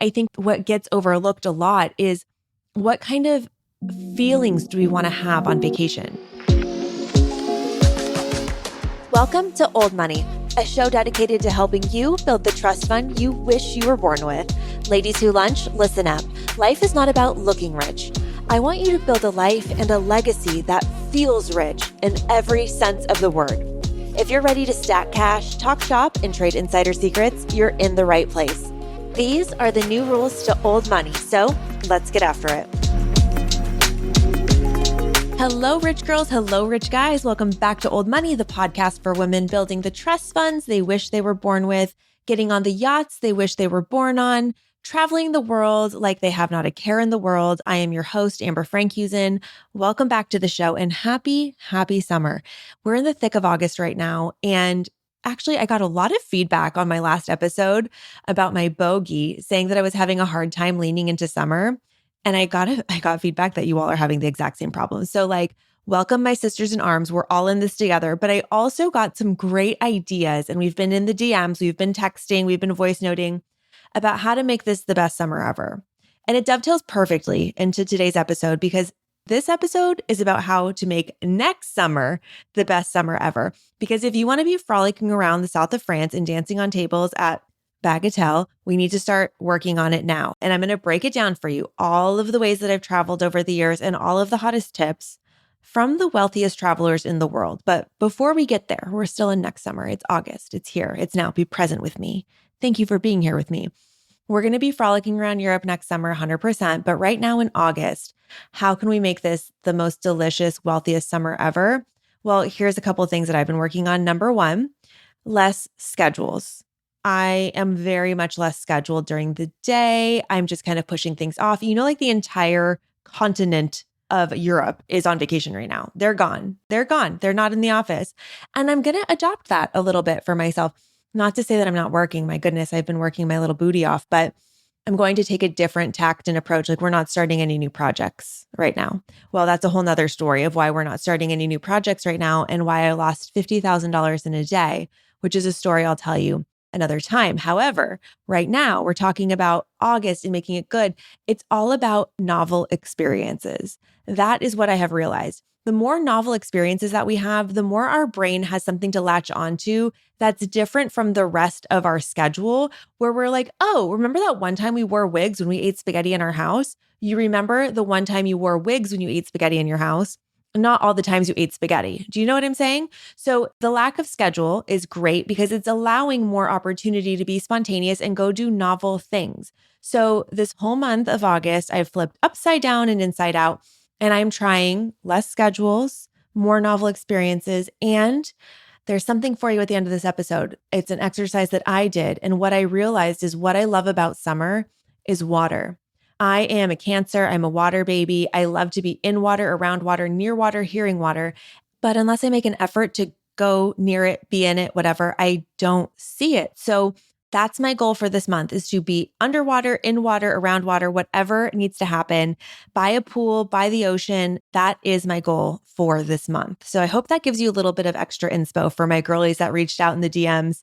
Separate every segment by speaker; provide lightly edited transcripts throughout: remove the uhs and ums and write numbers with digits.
Speaker 1: I think what gets overlooked a lot is what kind of feelings do we want to have on vacation? Welcome to Old Money, a show dedicated to helping you build the trust fund you wish you were born with. Ladies who lunch, listen up. Life is not about looking rich. I want you to build a life and a legacy that feels rich in every sense of the word. If you're ready to stack cash, talk shop, and trade insider secrets, you're in the right place. These are the new rules to Old Money, so let's get after it. Hello, rich girls. Hello, rich guys. Welcome back to Old Money, the podcast for women building the trust funds they wish they were born with, getting on the yachts they wish they were born on, traveling the world like they have not a care in the world. I am your host, Amber Frankhusen. Welcome back to the show and happy summer. We're in the thick of August right now. And actually, I got a lot of feedback on my last episode about my bogey saying that I was having a hard time leaning into summer. And I got feedback that you all are having the exact same problem. So welcome my sisters in arms. We're all in this together. But I also got some great ideas and we've been in the DMs, we've been texting, we've been voice noting about how to make this the best summer ever. And it dovetails perfectly into today's episode because this episode is about how to make next summer the best summer ever. Because if you want to be frolicking around the south of France and dancing on tables at Bagatelle, we need to start working on it now. And I'm going to break it down for you, all of the ways that I've traveled over the years and all of the hottest tips from the wealthiest travelers in the world. But before we get there, we're still in next summer. It's August. It's here. It's now. Be present with me. Thank you for being here with me. We're going to be frolicking around Europe next summer, 100%. But right now in August, how can we make this the most delicious, wealthiest summer ever? Well, here's a couple of things that I've been working on. Number one, less schedules. I am very much less scheduled during the day. I'm just kind of pushing things off. The entire continent of Europe is on vacation right now. They're gone. They're not in the office. And I'm going to adopt that a little bit for myself. Not to say that I'm not working. My goodness, I've been working my little booty off, but I'm going to take a different tact and approach. We're not starting any new projects right now. Well, that's a whole nother story of why we're not starting any new projects right now and why I lost $50,000 in a day, which is a story I'll tell you another time. However, right now we're talking about August and making it good. It's all about novel experiences. That is what I have realized. The more novel experiences that we have, the more our brain has something to latch onto that's different from the rest of our schedule, where we're like, oh, remember that one time we wore wigs when we ate spaghetti in our house? You remember the one time you wore wigs when you ate spaghetti in your house? Not all the times you ate spaghetti. Do you know what I'm saying? So the lack of schedule is great because it's allowing more opportunity to be spontaneous and go do novel things. So this whole month of August, I've flipped upside down and inside out, and I'm trying less schedules, more novel experiences. And there's something for you at the end of this episode. It's an exercise that I did. And what I realized is what I love about summer is water. I am a Cancer. I'm a water baby. I love to be in water, around water, near water, hearing water. But unless I make an effort to go near it, be in it, whatever, I don't see it. So that's my goal for this month, is to be underwater, in water, around water, whatever needs to happen, by a pool, by the ocean. That is my goal for this month. So I hope that gives you a little bit of extra inspo for my girlies that reached out in the DMs.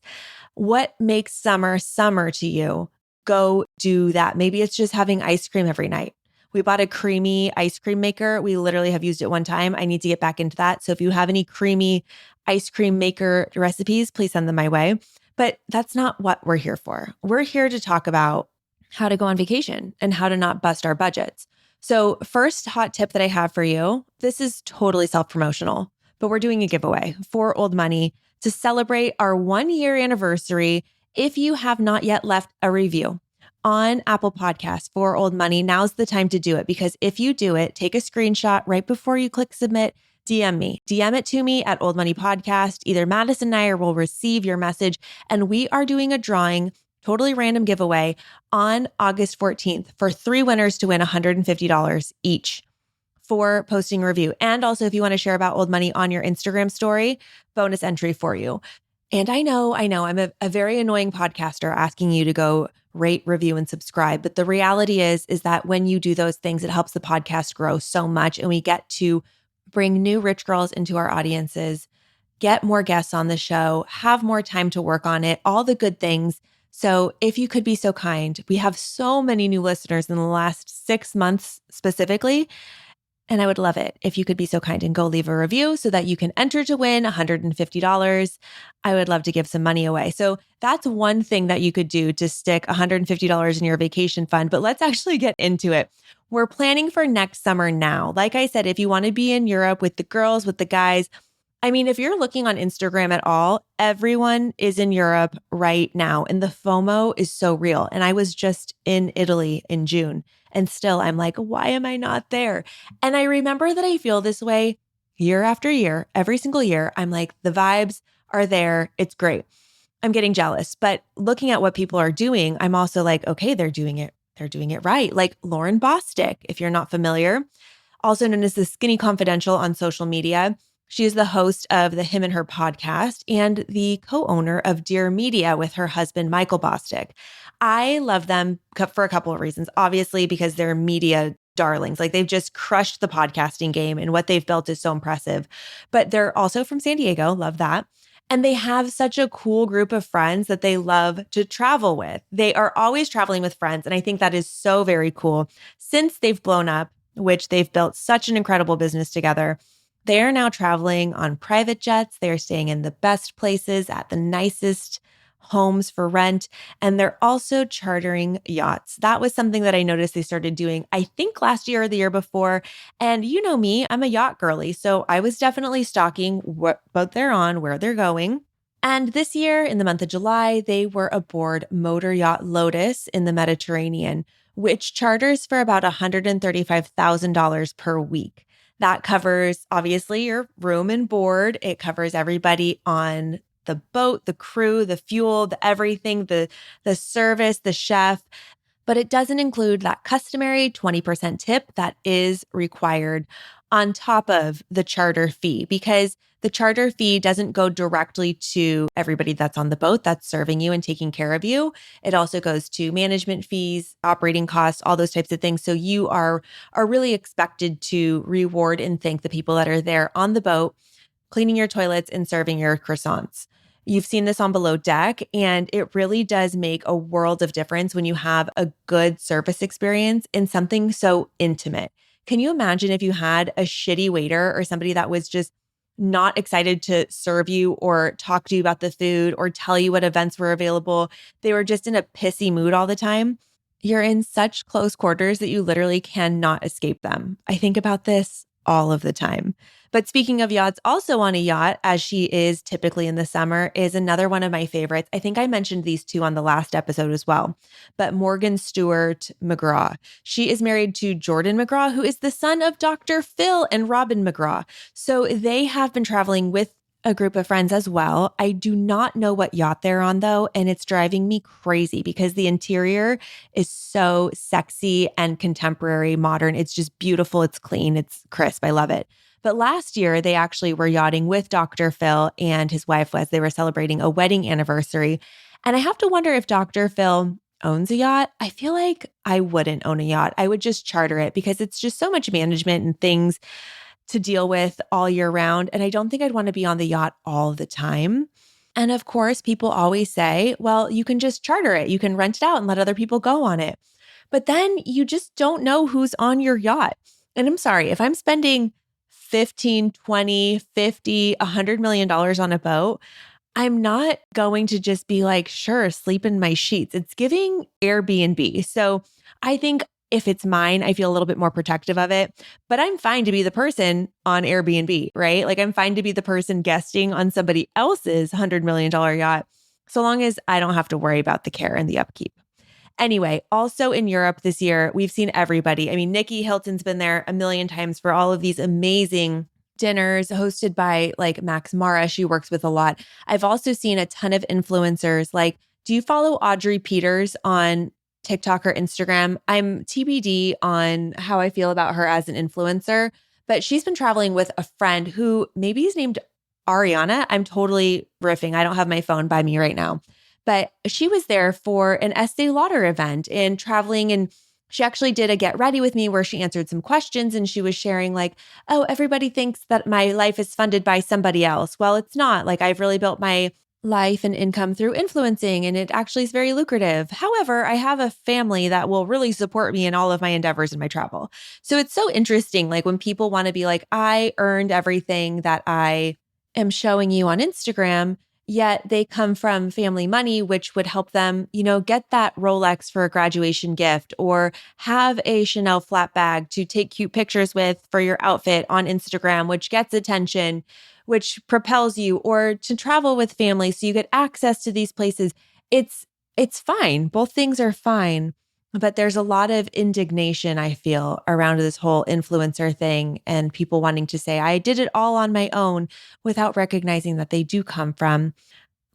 Speaker 1: What makes summer summer to you? Go do that. Maybe it's just having ice cream every night. We bought a creamy ice cream maker. We literally have used it one time. I need to get back into that. So if you have any creamy ice cream maker recipes, please send them my way. But that's not what we're here for. We're here to talk about how to go on vacation and how to not bust our budgets. So first hot tip that I have for you, this is totally self-promotional, but we're doing a giveaway for Old Money to celebrate our 1-year anniversary. If you have not yet left a review on Apple Podcasts for Old Money, now's the time to do it. Because if you do it, take a screenshot right before you click submit, DM me. DM it to me at Old Money Podcast. Either Madison and I will receive your message. And we are doing a drawing, totally random giveaway on August 14th for 3 winners to win $150 each for posting a review. And also, if you want to share about Old Money on your Instagram story, bonus entry for you. And I know, I'm a very annoying podcaster asking you to go rate, review, and subscribe. But the reality is that when you do those things, it helps the podcast grow so much. And we get to bring new rich girls into our audiences, get more guests on the show, have more time to work on it, all the good things. So if you could be so kind, we have so many new listeners in the last 6 months specifically. And I would love it if you could be so kind and go leave a review so that you can enter to win $150. I would love to give some money away. So that's one thing that you could do to stick $150 in your vacation fund. But let's actually get into it. We're planning for next summer now. Like I said, if you want to be in Europe with the girls, with the guys, I mean, if you're looking on Instagram at all, everyone is in Europe right now. And the FOMO is so real. And I was just in Italy in June. And still, I'm like, why am I not there? And I remember that I feel this way year after year, every single year. I'm like, the vibes are there. It's great. I'm getting jealous. But looking at what people are doing, I'm also like, okay, they're doing it. They're doing it right. Like Lauryn Bosstick, if you're not familiar, also known as the Skinny Confidential on social media. She is the host of the Him and Her podcast and the co-owner of Dear Media with her husband, Michael Bosstick. I love them for a couple of reasons. Obviously, because they're media darlings. Like they've just crushed the podcasting game and what they've built is so impressive. But they're also from San Diego. Love that. And they have such a cool group of friends that they love to travel with. They are always traveling with friends. And I think that is so very cool. Since they've blown up, which they've built such an incredible business together, they are now traveling on private jets. They are staying in the best places at the nicest homes for rent. And they're also chartering yachts. That was something that I noticed they started doing, I think last year or the year before. And you know me, I'm a yacht girly. So I was definitely stalking what boat they're on, where they're going. And this year, in the month of July, they were aboard motor yacht Lotus in the Mediterranean, which charters for about $135,000 per week. That covers, obviously, your room and board. It covers everybody on the boat, the crew, the fuel, the everything, the service, the chef. But it doesn't include that customary 20% tip that is required on top of the charter fee, because the charter fee doesn't go directly to everybody that's on the boat that's serving you and taking care of you. It also goes to management fees, operating costs, all those types of things. So you are really expected to reward and thank the people that are there on the boat, cleaning your toilets and serving your croissants. You've seen this on Below Deck, and it really does make a world of difference when you have a good service experience in something so intimate. Can you imagine if you had a shitty waiter or somebody that was just not excited to serve you or talk to you about the food or tell you what events were available? They were just in a pissy mood all the time. You're in such close quarters that you literally cannot escape them. I think about this all of the time. But speaking of yachts, also on a yacht, as she is typically in the summer, is another one of my favorites. I think I mentioned these two on the last episode as well. But Morgan Stewart McGraw. She is married to Jordan McGraw, who is the son of Dr. Phil and Robin McGraw. So they have been traveling with a group of friends as well. I do not know what yacht they're on though, and it's driving me crazy because the interior is so sexy and contemporary, modern. It's just beautiful. It's clean. It's crisp. I love it. But last year, they actually were yachting with Dr. Phil and his wife as they were celebrating a wedding anniversary. And I have to wonder if Dr. Phil owns a yacht. I feel like I wouldn't own a yacht. I would just charter it because it's just so much management and things to deal with all year round. And I don't think I'd want to be on the yacht all the time. And of course, people always say, well, you can just charter it. You can rent it out and let other people go on it. But then you just don't know who's on your yacht. And I'm sorry, if I'm spending 15, 20, 50, $100 million on a boat, I'm not going to just be like, sure, sleep in my sheets. It's giving Airbnb. So I think if it's mine, I feel a little bit more protective of it, but I'm fine to be the person on Airbnb, right? Like I'm fine to be the person guesting on somebody else's $100 million yacht, so long as I don't have to worry about the care and the upkeep. Anyway, also in Europe this year, we've seen everybody. I mean, Nicky Hilton's been there a million times for all of these amazing dinners hosted by like Max Mara. She works with a lot. I've also seen a ton of influencers. Like, do you follow Audrey Peters on TikTok or Instagram? I'm TBD on how I feel about her as an influencer, but she's been traveling with a friend who maybe is named Ariana. I'm totally riffing. I don't have my phone by me right now, but she was there for an Estee Lauder event and traveling, and she actually did a get ready with me where she answered some questions and she was sharing like, oh, everybody thinks that my life is funded by somebody else. Well, it's not. Like I've really built my life and income through influencing, and it actually is very lucrative. However, I have a family that will really support me in all of my endeavors in my travel. So it's so interesting, like when people want to be like, I earned everything that I am showing you on Instagram, yet they come from family money, which would help them, get that Rolex for a graduation gift or have a Chanel flat bag to take cute pictures with for your outfit on Instagram, which gets attention, which propels you, or to travel with family so you get access to these places. It's fine. Both things are fine. But there's a lot of indignation, I feel, around this whole influencer thing and people wanting to say, I did it all on my own without recognizing that they do come from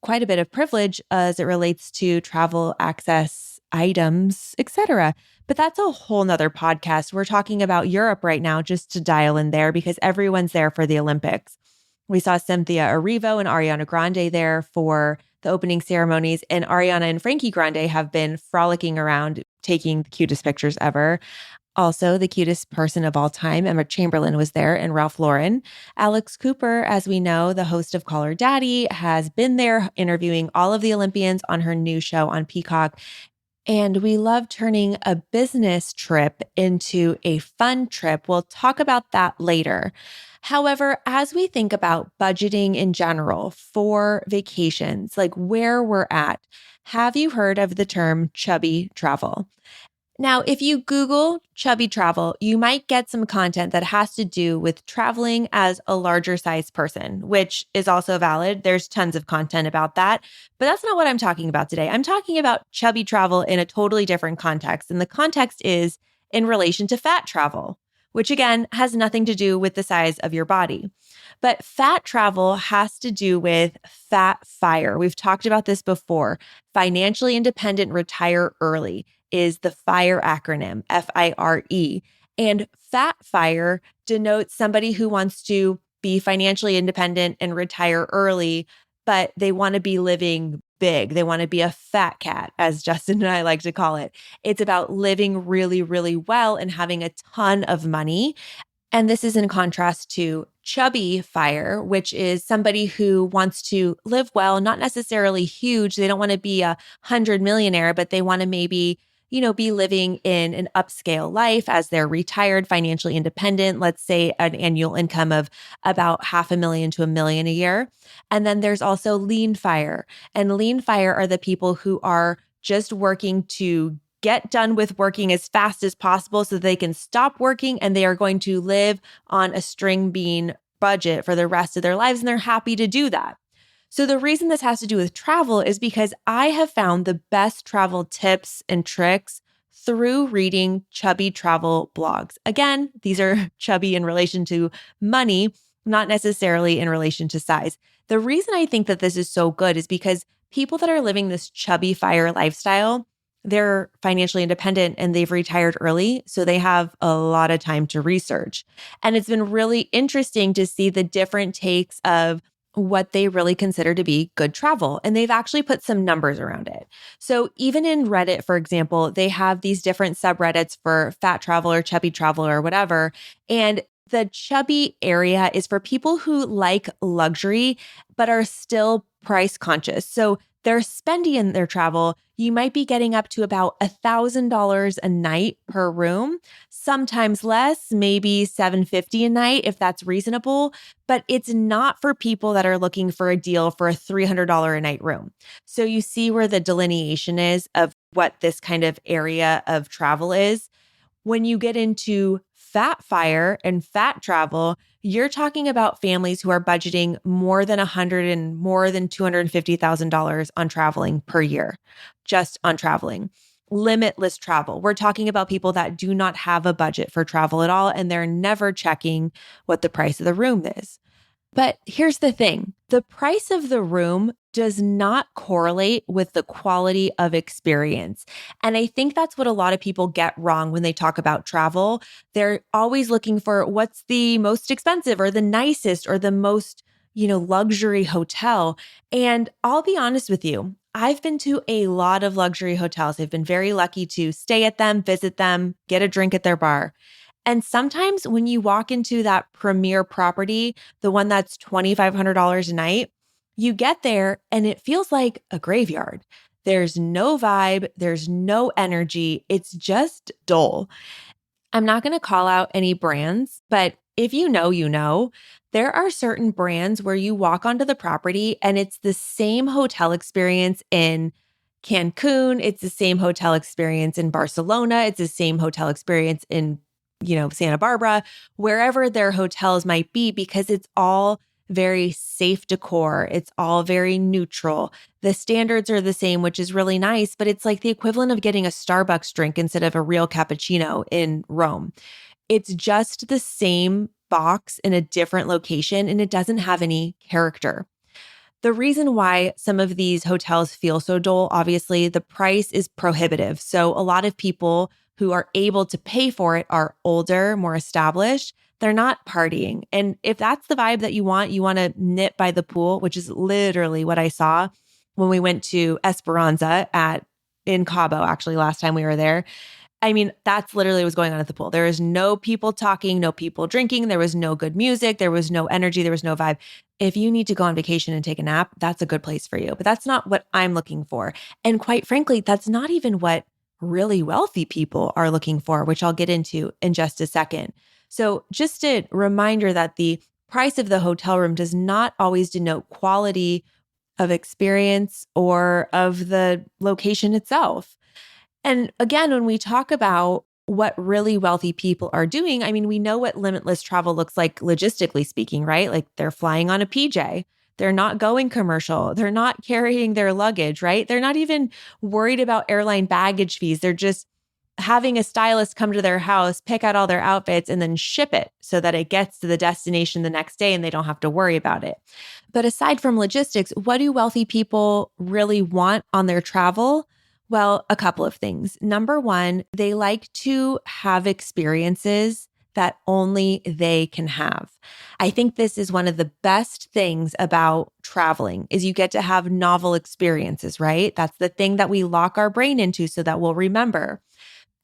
Speaker 1: quite a bit of privilege as it relates to travel access items, etc. But that's a whole nother podcast. We're talking about Europe right now, just to dial in there because everyone's there for the Olympics. We saw Cynthia Erivo and Ariana Grande there for the opening ceremonies, and Ariana and Frankie Grande have been frolicking around, taking the cutest pictures ever. Also, the cutest person of all time, Emma Chamberlain, was there, and Ralph Lauren. Alex Cooper, as we know, the host of Call Her Daddy, has been there interviewing all of the Olympians on her new show on Peacock. And we love turning a business trip into a fun trip. We'll talk about that later. However, as we think about budgeting in general for vacations, like where we're at, have you heard of the term chubby travel? Now, if you Google chubby travel, you might get some content that has to do with traveling as a larger size person, which is also valid. There's tons of content about that, but that's not what I'm talking about today. I'm talking about chubby travel in a totally different context. And the context is in relation to fat travel, which again has nothing to do with the size of your body. But fat travel has to do with fat fire. We've talked about this before. Financially independent, retire early is the FIRE acronym, FIRE. And fat fire denotes somebody who wants to be financially independent and retire early, but they want to be living big. They want to be a fat cat, as Justin and I like to call it. It's about living really, really well and having a ton of money. And this is in contrast to chubby fire, which is somebody who wants to live well, not necessarily huge. They don't want to be 100 millionaire, but they want to maybe, be living in an upscale life as they're retired, financially independent. Let's say an annual income of about $500,000 to $1 million a year. And then there's also lean fire. And lean fire are the people who are just working to get done with working as fast as possible so they can stop working, and they are going to live on a string bean budget for the rest of their lives, and they're happy to do that. So the reason this has to do with travel is because I have found the best travel tips and tricks through reading chubby travel blogs. Again, these are chubby in relation to money, not necessarily in relation to size. The reason I think that this is so good is because people that are living this chubby fire lifestyle, they're financially independent and they've retired early, so they have a lot of time to research. And it's been really interesting to see the different takes of what they really consider to be good travel. And they've actually put some numbers around it. So even in Reddit, for example, they have these different subreddits for fat travel or chubby travel or whatever. And the chubby area is for people who like luxury, but are still price conscious. So they're spendy in their travel. You might be getting up to about $1,000 a night per room, sometimes less, maybe $750 a night if that's reasonable. But it's not for people that are looking for a deal for a $300 a night room. So you see where the delineation is of what this kind of area of travel is. When you get into fat fire and fat travel, you're talking about families who are budgeting more than $100,000 and more than $250,000 on traveling per year, just on traveling. Limitless travel. We're talking about people that do not have a budget for travel at all, and they're never checking what the price of the room is. But here's the thing. The price of the room does not correlate with the quality of experience. And I think that's what a lot of people get wrong when they talk about travel. They're always looking for what's the most expensive or the nicest or the most, luxury hotel. And I'll be honest with you, I've been to a lot of luxury hotels. I've been very lucky to stay at them, visit them, get a drink at their bar. And sometimes when you walk into that premier property, the one that's $2,500 a night, You get there and it feels like a graveyard. There's no vibe, there's no energy. It's just dull. I'm not going to call out any brands, but if you know, you know, there are certain brands where you walk onto the property and it's the same hotel experience in Cancun. It's the same hotel experience in Barcelona. It's the same hotel experience in, Santa Barbara, wherever their hotels might be, because it's all very safe decor. It's all very neutral. The standards are the same, which is really nice, but it's like the equivalent of getting a Starbucks drink instead of a real cappuccino in Rome. It's just the same box in a different location, and it doesn't have any character. The reason why some of these hotels feel so dull, obviously, the price is prohibitive. So a lot of people who are able to pay for it are older, more established. They're not partying. And if that's the vibe that you want to knit by the pool, which is literally what I saw when we went to Esperanza in Cabo, actually, last time we were there. I mean, that's literally what was going on at the pool. There was no people talking, no people drinking. There was no good music. There was no energy. There was no vibe. If you need to go on vacation and take a nap, that's a good place for you. But that's not what I'm looking for. And quite frankly, that's not even what really wealthy people are looking for, which I'll get into in just a second. So just a reminder that the price of the hotel room does not always denote quality of experience or of the location itself. And again, when we talk about what really wealthy people are doing, I mean, we know what limitless travel looks like logistically speaking, right? Like they're flying on a PJ. They're not going commercial. They're not carrying their luggage, right? They're not even worried about airline baggage fees. They're just having a stylist come to their house, pick out all their outfits, and then ship it so that it gets to the destination the next day and they don't have to worry about it. But aside from logistics, what do wealthy people really want on their travel? Well, a couple of things. Number one, they like to have experiences that only they can have. I think this is one of the best things about traveling is you get to have novel experiences, right? That's the thing that we lock our brain into so that we'll remember.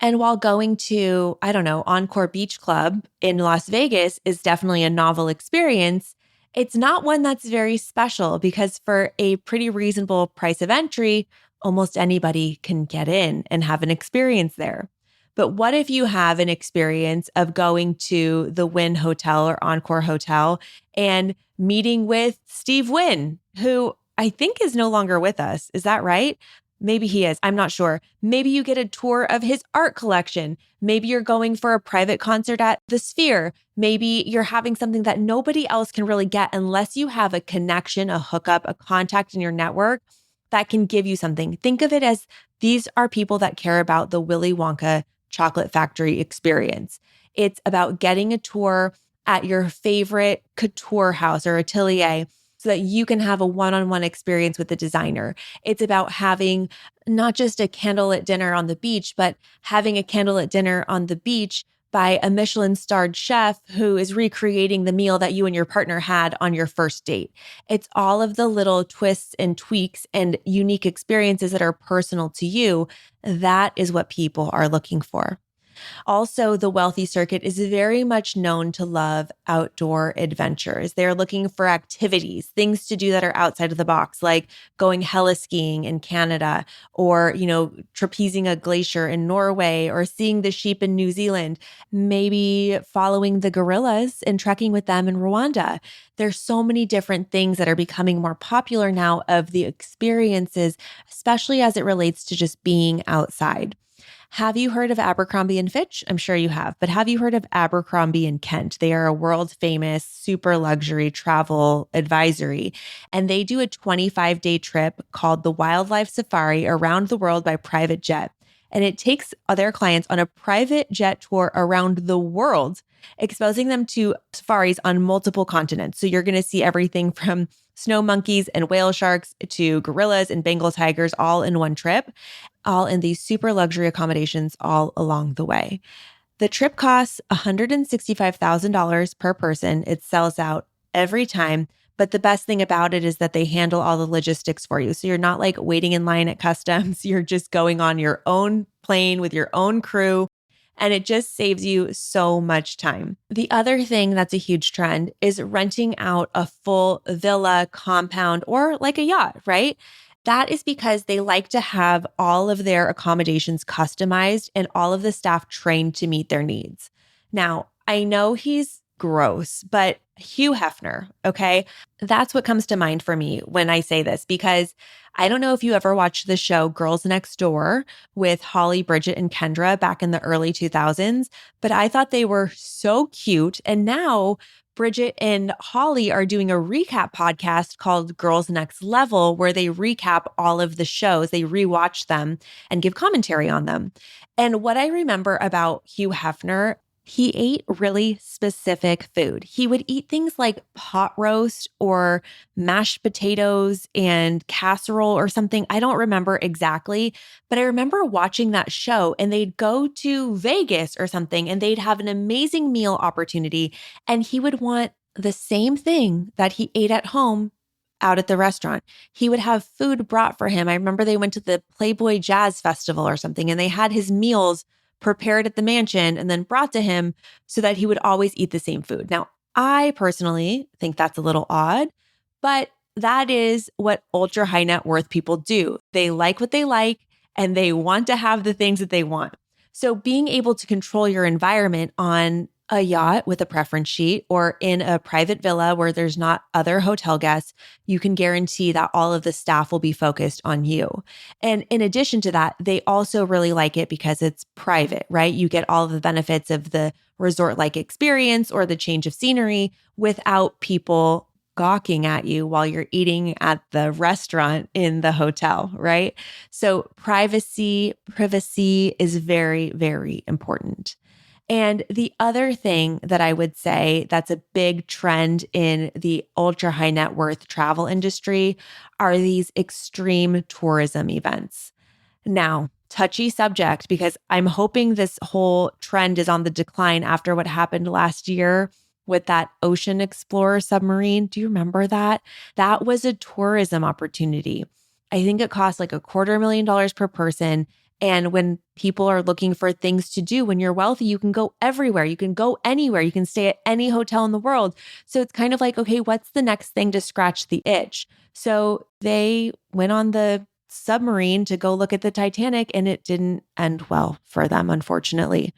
Speaker 1: And while going to, Encore Beach Club in Las Vegas is definitely a novel experience, it's not one that's very special because for a pretty reasonable price of entry, almost anybody can get in and have an experience there. But what if you have an experience of going to the Wynn Hotel or Encore Hotel and meeting with Steve Wynn, who I think is no longer with us? Is that right? Maybe he is. I'm not sure. Maybe you get a tour of his art collection. Maybe you're going for a private concert at the Sphere. Maybe you're having something that nobody else can really get unless you have a connection, a hookup, a contact in your network that can give you something. Think of it as these are people that care about the Willy Wonka chocolate factory experience. It's about getting a tour at your favorite couture house or atelier so that you can have a one-on-one experience with the designer. It's about having not just a candlelit dinner on the beach, but having a candlelit dinner on the beach by a Michelin-starred chef who is recreating the meal that you and your partner had on your first date. It's all of the little twists and tweaks and unique experiences that are personal to you. That is what people are looking for. Also, the wealthy circuit is very much known to love outdoor adventures. They're looking for activities, things to do that are outside of the box, like going heli-skiing in Canada or, trapezing a glacier in Norway or seeing the sheep in New Zealand, maybe following the gorillas and trekking with them in Rwanda. There's so many different things that are becoming more popular now of the experiences, especially as it relates to just being outside. Have you heard of Abercrombie and Fitch? I'm sure you have, but have you heard of Abercrombie and Kent? They are a world famous super luxury travel advisory, and they do a 25-day trip called the Wildlife Safari around the world by private jet. And it takes their clients on a private jet tour around the world, exposing them to safaris on multiple continents. So you're going to see everything from snow monkeys and whale sharks to gorillas and Bengal tigers all in one trip, all in these super luxury accommodations all along the way. The trip costs $165,000 per person. It sells out every time. But the best thing about it is that they handle all the logistics for you. So you're not like waiting in line at customs. You're just going on your own plane with your own crew. and it just saves you so much time. The other thing that's a huge trend is renting out a full villa, compound, or like a yacht, right? That is because they like to have all of their accommodations customized and all of the staff trained to meet their needs. Now, I know he's gross, but Hugh Hefner, okay? That's what comes to mind for me when I say this, because I don't know if you ever watched the show Girls Next Door with Holly, Bridget, and Kendra back in the early 2000s, but I thought they were so cute. And now Bridget and Holly are doing a recap podcast called Girls Next Level, where they recap all of the shows, they rewatch them and give commentary on them. And what I remember about Hugh Hefner, he ate really specific food. He would eat things like pot roast or mashed potatoes and casserole or something. I don't remember exactly, but I remember watching that show and they'd go to Vegas or something and they'd have an amazing meal opportunity. And he would want the same thing that he ate at home out at the restaurant. He would have food brought for him. I remember they went to the Playboy Jazz Festival or something and they had his meals prepared at the mansion and then brought to him so that he would always eat the same food. Now, I personally think that's a little odd, but that is what ultra high net worth people do. They like what they like and they want to have the things that they want. So being able to control your environment on a yacht with a preference sheet or in a private villa where there's not other hotel guests, you can guarantee that all of the staff will be focused on you. And in addition to that, they also really like it because it's private, right? You get all of the benefits of the resort-like experience or the change of scenery without people gawking at you while you're eating at the restaurant in the hotel, right? So privacy is very, very important. And the other thing that I would say that's a big trend in the ultra high net worth travel industry are these extreme tourism events. Now, touchy subject, because I'm hoping this whole trend is on the decline after what happened last year with that Ocean Explorer submarine. Do you remember that? That was a tourism opportunity. I think it cost like $250,000 per person. And when people are looking for things to do, when you're wealthy, you can go everywhere. You can go anywhere. You can stay at any hotel in the world. So it's kind of like, okay, what's the next thing to scratch the itch? So they went on the submarine to go look at the Titanic, and it didn't end well for them, unfortunately.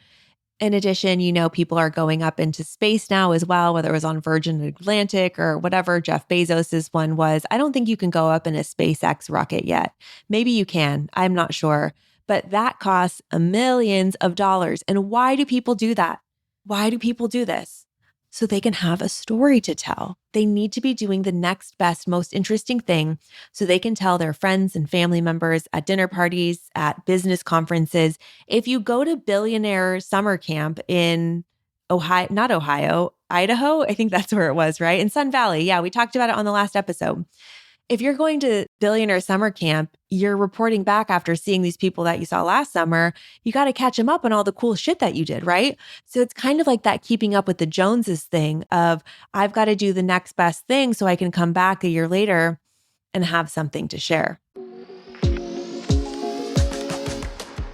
Speaker 1: In addition, people are going up into space now as well, whether it was on Virgin Atlantic or whatever Jeff Bezos's one was. I don't think you can go up in a SpaceX rocket yet. Maybe you can. I'm not sure. But that costs millions of dollars. And why do people do that? Why do people do this? So they can have a story to tell. They need to be doing the next best, most interesting thing so they can tell their friends and family members at dinner parties, at business conferences. If you go to Billionaire Summer Camp in Idaho, I think that's where it was, right? In Sun Valley. Yeah, we talked about it on the last episode. If you're going to Billionaire Summer Camp, you're reporting back after seeing these people that you saw last summer. You got to catch them up on all the cool shit that you did, right? So it's kind of like that keeping up with the Joneses thing of I've got to do the next best thing so I can come back a year later and have something to share.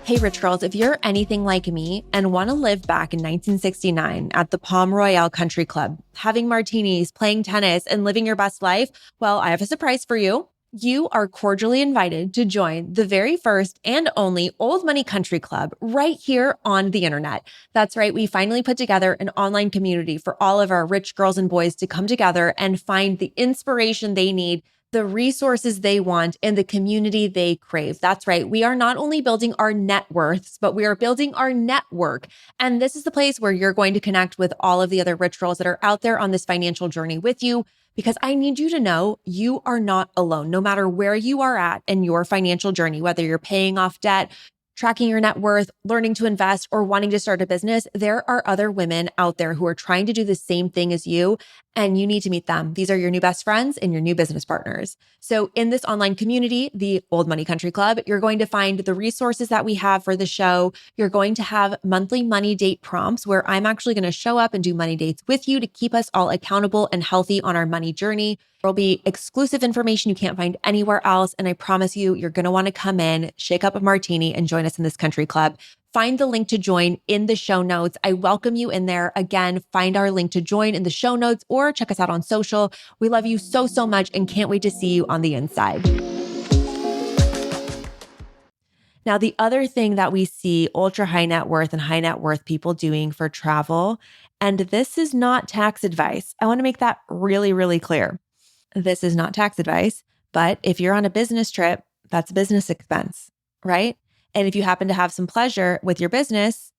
Speaker 1: Hey, Rich Girls, if you're anything like me and want to live back in 1969 at the Palm Royale Country Club, having martinis, playing tennis, and living your best life, well, I have a surprise for you. You are cordially invited to join the very first and only Old Money Country Club right here on the internet. That's right. We finally put together an online community for all of our rich girls and boys to come together and find the inspiration they need, the resources they want, and the community they crave. That's right. We are not only building our net worths, but we are building our network. And this is the place where you're going to connect with all of the other rich girls that are out there on this financial journey with you, because I need you to know you are not alone. No matter where you are at in your financial journey, whether you're paying off debt, tracking your net worth, learning to invest, or wanting to start a business, there are other women out there who are trying to do the same thing as you, and you need to meet them. These are your new best friends and your new business partners. So in this online community, the Old Money Country Club, you're going to find the resources that we have for the show. You're going to have monthly money date prompts where I'm actually going to show up and do money dates with you to keep us all accountable and healthy on our money journey. There'll be exclusive information you can't find anywhere else. And I promise you, you're going to want to come in, shake up a martini, and join us in this country club. find the link to join in the show notes. I welcome you in there. Again, find our link to join in the show notes or check us out on social. We love you so, so much and can't wait to see you on the inside. Now, the other thing that we see ultra high net worth and high net worth people doing for travel, and this is not tax advice. I want to make that really, really clear. This is not tax advice, but if you're on a business trip, that's a business expense, right? And if you happen to have some pleasure with your business,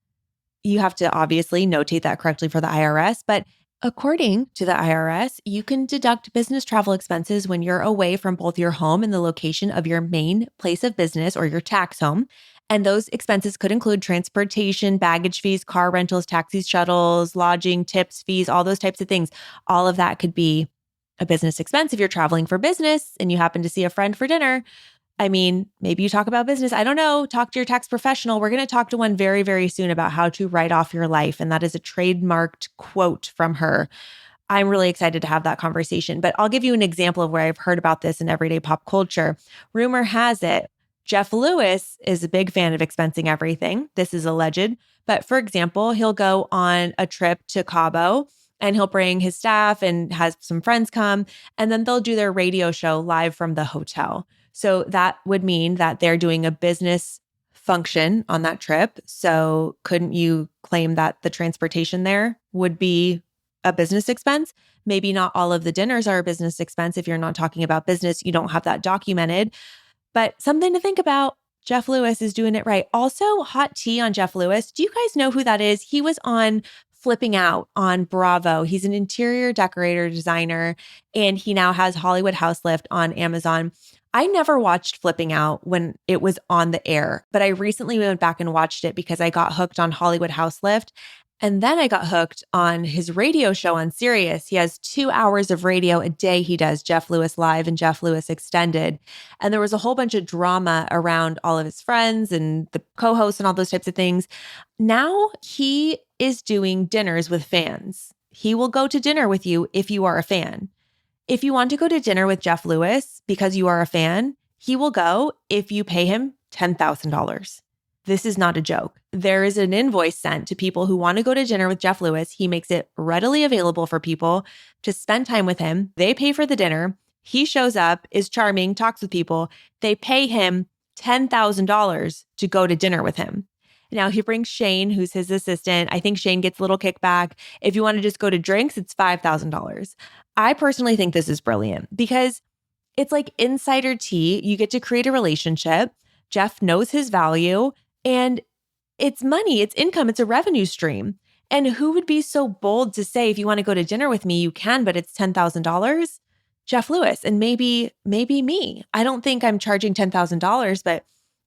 Speaker 1: you have to obviously notate that correctly for the IRS. But according to the IRS, you can deduct business travel expenses when you're away from both your home and the location of your main place of business or your tax home. And those expenses could include transportation, baggage fees, car rentals, taxis, shuttles, lodging, tips, fees, all those types of things. All of that could be a business expense if you're traveling for business and you happen to see a friend for dinner. I mean, maybe you talk about business. I don't know. Talk to your tax professional. We're going to talk to one very, very soon about how to write off your life. And that is a trademarked quote from her. I'm really excited to have that conversation. But I'll give you an example of where I've heard about this in everyday pop culture. Rumor has it, Jeff Lewis is a big fan of expensing everything. This is alleged. But for example, he'll go on a trip to Cabo and he'll bring his staff and has some friends come, and then they'll do their radio show live from the hotel. So that would mean that they're doing a business function on that trip. So couldn't you claim that the transportation there would be a business expense? Maybe not all of the dinners are a business expense. If you're not talking about business, you don't have that documented. But something to think about. Jeff Lewis is doing it right. Also, hot tea on Jeff Lewis. Do you guys know who that is? He was on Flipping Out on Bravo. He's an interior decorator designer, and he now has Hollywood House Lift on Amazon. I never watched Flipping Out when it was on the air, but I recently went back and watched it because I got hooked on Hollywood House Lift. And then I got hooked on his radio show on Sirius. He has 2 hours of radio a day. He does Jeff Lewis Live and Jeff Lewis Extended. And there was a whole bunch of drama around all of his friends and the co-hosts and all those types of things. Now he is doing dinners with fans. He will go to dinner with you if you are a fan. If you want to go to dinner with Jeff Lewis because you are a fan, he will go if you pay him $10,000. This is not a joke. There is an invoice sent to people who want to go to dinner with Jeff Lewis. He makes it readily available for people to spend time with him. They pay for the dinner. He shows up, is charming, talks with people. They pay him $10,000 to go to dinner with him. Now he brings Shane, who's his assistant. I think Shane gets a little kickback. If you want to just go to drinks, it's $5,000. I personally think this is brilliant because it's like insider tea. You get to create a relationship. Jeff knows his value. And it's money, it's income, it's a revenue stream. And who would be so bold to say, if you want to go to dinner with me, you can, but it's $10,000? Jeff Lewis, and maybe me. I don't think I'm charging $10,000, but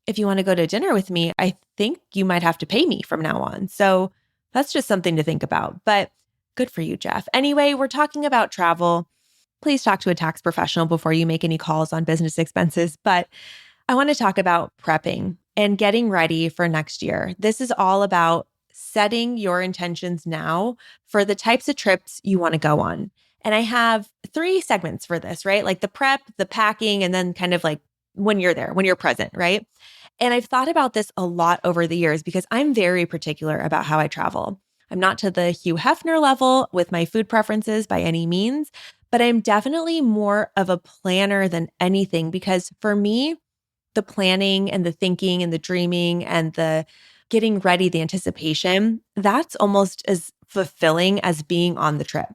Speaker 1: if you want to go to dinner with me, I think you might have to pay me from now on. So that's just something to think about. But good for you, Jeff. Anyway, we're talking about travel. Please talk to a tax professional before you make any calls on business expenses. But I want to talk about prepping and getting ready for next year. This is all about setting your intentions now for the types of trips you want to go on. And I have 3 segments for this, right? Like the prep, the packing, and then kind of like when you're there, when you're present, right? And I've thought about this a lot over the years because I'm very particular about how I travel. I'm not to the Hugh Hefner level with my food preferences by any means, but I'm definitely more of a planner than anything because for me, the planning and the thinking and the dreaming and the getting ready, the anticipation, that's almost as fulfilling as being on the trip.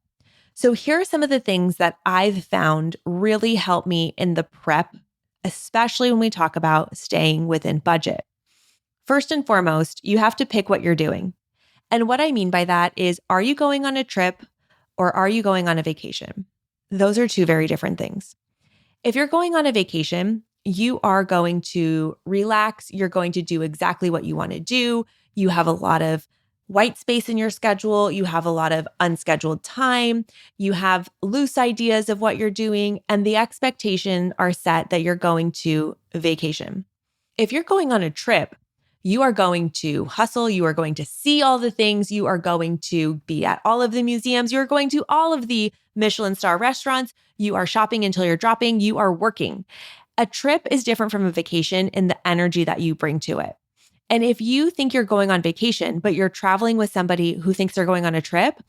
Speaker 1: So here are some of the things that I've found really help me in the prep, especially when we talk about staying within budget. First and foremost, you have to pick what you're doing. And what I mean by that is, are you going on a trip or are you going on a vacation? Those are 2 very different things. If you're going on a vacation, you are going to relax. You're going to do exactly what you want to do. You have a lot of white space in your schedule. You have a lot of unscheduled time. You have loose ideas of what you're doing, and the expectation are set that you're going to vacation. If you're going on a trip, you are going to hustle. You are going to see all the things. You are going to be at all of the museums. You're going to all of the Michelin star restaurants. You are shopping until you're dropping. You are working. A trip is different from a vacation in the energy that you bring to it. And if you think you're going on vacation, but you're traveling with somebody who thinks they're going on a trip,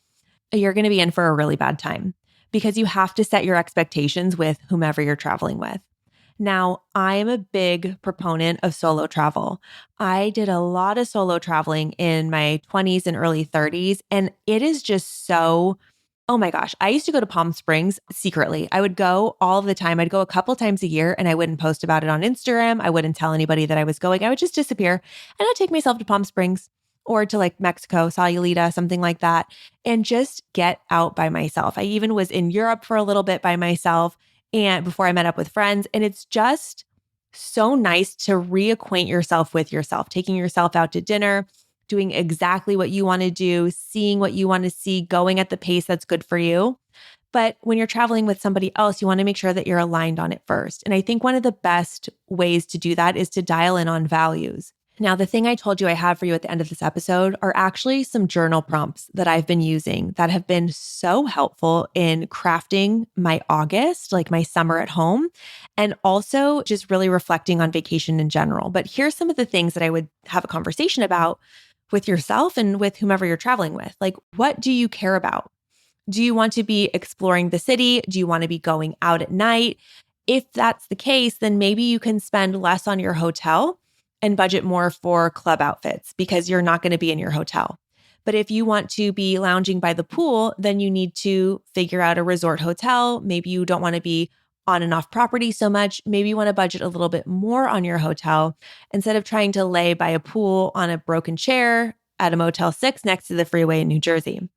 Speaker 1: you're going to be in for a really bad time because you have to set your expectations with whomever you're traveling with. Now, I am a big proponent of solo travel. I did a lot of solo traveling in my 20s and early 30s, and it is just so, oh my gosh. I used to go to Palm Springs secretly. I would go all the time. I'd go a couple times a year and I wouldn't post about it on Instagram. I wouldn't tell anybody that I was going. I would just disappear and I'd take myself to Palm Springs or to like Mexico, Sayulita, something like that, and just get out by myself. I even was in Europe for a little bit by myself and before I met up with friends. And it's just so nice to reacquaint yourself with yourself, taking yourself out to dinner, doing exactly what you want to do, seeing what you want to see, going at the pace that's good for you. But when you're traveling with somebody else, you want to make sure that you're aligned on it first. And I think one of the best ways to do that is to dial in on values. Now, the thing I told you I have for you at the end of this episode are actually some journal prompts that I've been using that have been so helpful in crafting my August, like my summer at home, and also just really reflecting on vacation in general. But here's some of the things that I would have a conversation about with yourself and with whomever you're traveling with. Like, what do you care about? Do you want to be exploring the city? Do you want to be going out at night? If that's the case, then maybe you can spend less on your hotel and budget more for club outfits because you're not going to be in your hotel. But if you want to be lounging by the pool, then you need to figure out a resort hotel. Maybe you don't want to be on and off property so much. Maybe you want to budget a little bit more on your hotel instead of trying to lay by a pool on a broken chair at a Motel 6 next to the freeway in New Jersey.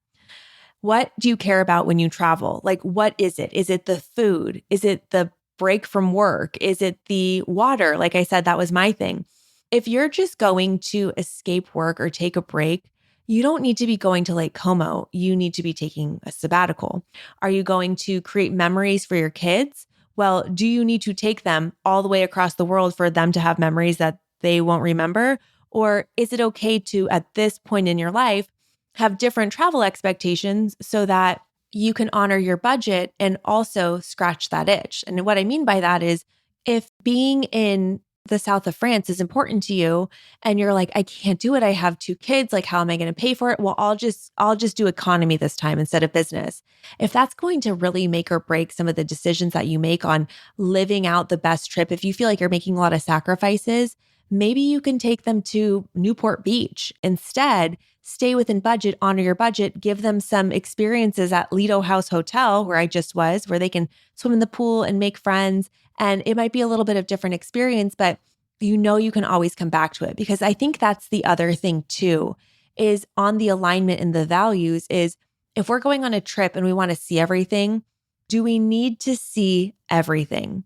Speaker 1: What do you care about when you travel? Like, what is it? Is it the food? Is it the break from work? Is it the water? Like I said, that was my thing. If you're just going to escape work or take a break, you don't need to be going to Lake Como. You need to be taking a sabbatical. Are you going to create memories for your kids? Well, do you need to take them all the way across the world for them to have memories that they won't remember? Or is it okay to, at this point in your life, have different travel expectations so that you can honor your budget and also scratch that itch? And what I mean by that is if being in the south of France is important to you and you're like, I can't do it. I have 2 kids. Like, how am I going to pay for it? Well, I'll just do economy this time instead of business. If that's going to really make or break some of the decisions that you make on living out the best trip, if you feel like you're making a lot of sacrifices, maybe you can take them to Newport Beach instead. Stay within budget, honor your budget, give them some experiences at Lido House Hotel, where I just was, where they can swim in the pool and make friends. And it might be a little bit of different experience, but you know you can always come back to it. Because I think that's the other thing too, is on the alignment and the values is if we're going on a trip and we want to see everything, do we need to see everything?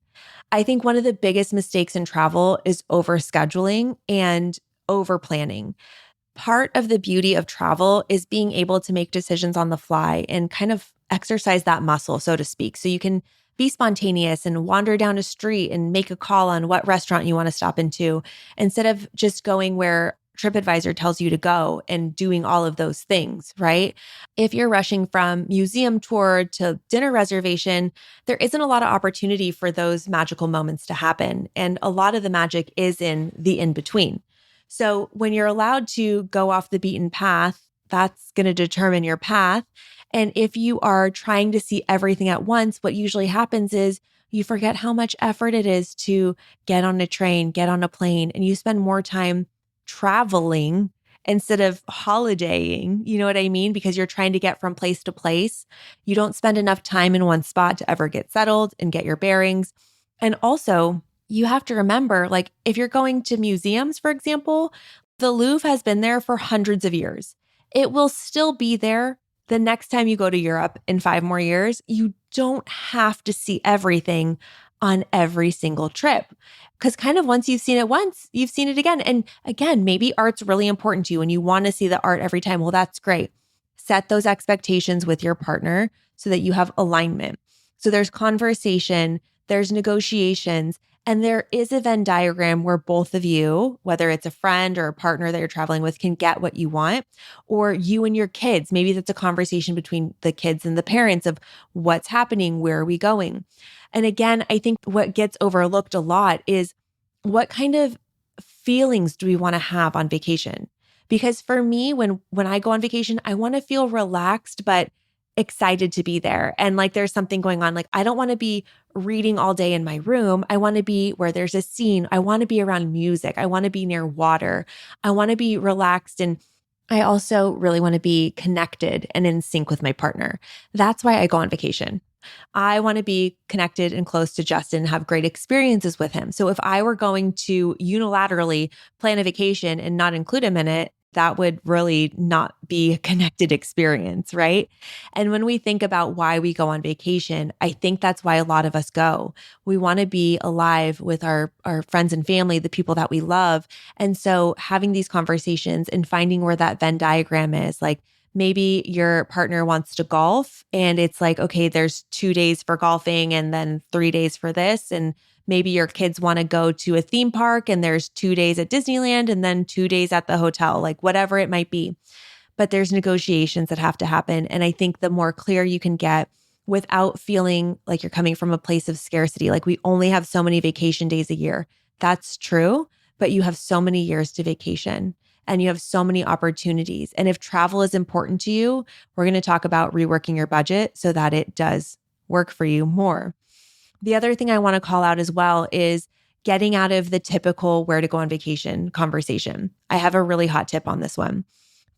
Speaker 1: I think one of the biggest mistakes in travel is overscheduling and over planning. Part of the beauty of travel is being able to make decisions on the fly and kind of exercise that muscle, so to speak. So you can be spontaneous and wander down a street and make a call on what restaurant you want to stop into instead of just going where TripAdvisor tells you to go and doing all of those things, right? If you're rushing from museum tour to dinner reservation, there isn't a lot of opportunity for those magical moments to happen. And a lot of the magic is in the in-between. So when you're allowed to go off the beaten path, that's going to determine your path. And if you are trying to see everything at once, what usually happens is you forget how much effort it is to get on a train, get on a plane, and you spend more time traveling instead of holidaying. You know what I mean? Because you're trying to get from place to place. You don't spend enough time in one spot to ever get settled and get your bearings. And also, you have to remember, like if you're going to museums, for example, the Louvre has been there for hundreds of years. It will still be there the next time you go to Europe in 5 more years. You don't have to see everything on every single trip. Because kind of once you've seen it once, you've seen it again. And again, maybe art's really important to you and you want to see the art every time. Well, that's great. Set those expectations with your partner so that you have alignment. So there's conversation, there's negotiations, and there is a Venn diagram where both of you, whether it's a friend or a partner that you're traveling with, can get what you want, or you and your kids. Maybe that's a conversation between the kids and the parents of what's happening, where are we going? And again, I think what gets overlooked a lot is what kind of feelings do we want to have on vacation? Because for me, when I go on vacation, I want to feel relaxed, but excited to be there. And like there's something going on. Like I don't want to be reading all day in my room. I want to be where there's a scene. I want to be around music. I want to be near water. I want to be relaxed. And I also really want to be connected and in sync with my partner. That's why I go on vacation. I want to be connected and close to Justin and have great experiences with him. So if I were going to unilaterally plan a vacation and not include him in it, that would really not be a connected experience, right? And when we think about why we go on vacation, I think that's why a lot of us go. We want to be alive with our friends and family, the people that we love. And so having these conversations and finding where that Venn diagram is, like maybe your partner wants to golf and it's like, okay, there's 2 days for golfing and then 3 days for this. And maybe your kids want to go to a theme park and there's 2 days at Disneyland and then 2 days at the hotel, like whatever it might be. But there's negotiations that have to happen. And I think the more clear you can get without feeling like you're coming from a place of scarcity, like we only have so many vacation days a year. That's true, but you have so many years to vacation and you have so many opportunities. And if travel is important to you, we're going to talk about reworking your budget so that it does work for you more. The other thing I want to call out as well is getting out of the typical where to go on vacation conversation. I have a really hot tip on this one.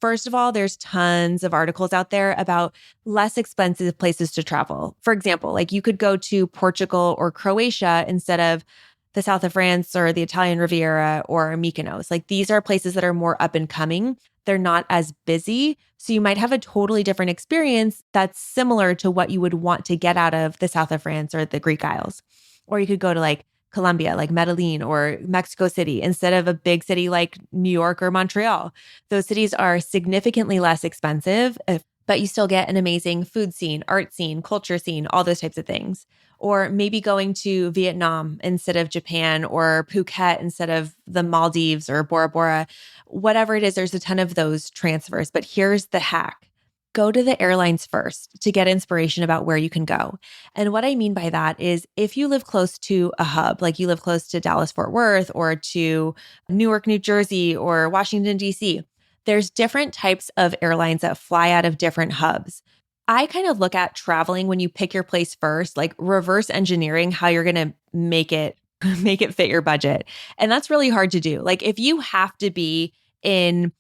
Speaker 1: First of all, there's tons of articles out there about less expensive places to travel. For example, like you could go to Portugal or Croatia instead of the south of France or the Italian Riviera or Mykonos. Like these are places that are more up and coming. They're not as busy. So you might have a totally different experience that's similar to what you would want to get out of the south of France or the Greek Isles. Or you could go to like Colombia, like Medellin or Mexico City, instead of a big city like New York or Montreal. Those cities are significantly less expensive, but you still get an amazing food scene, art scene, culture scene, all those types of things. Or maybe going to Vietnam instead of Japan or Phuket instead of the Maldives or Bora Bora. Whatever it is, there's a ton of those transfers. But here's the hack. Go to the airlines first to get inspiration about where you can go. And what I mean by that is if you live close to a hub, like you live close to Dallas, Fort Worth, or to Newark, New Jersey, or Washington, D.C., there's different types of airlines that fly out of different hubs. I kind of look at traveling when you pick your place first, like reverse engineering how you're going to make it fit your budget. And that's really hard to do. Like if you have to be in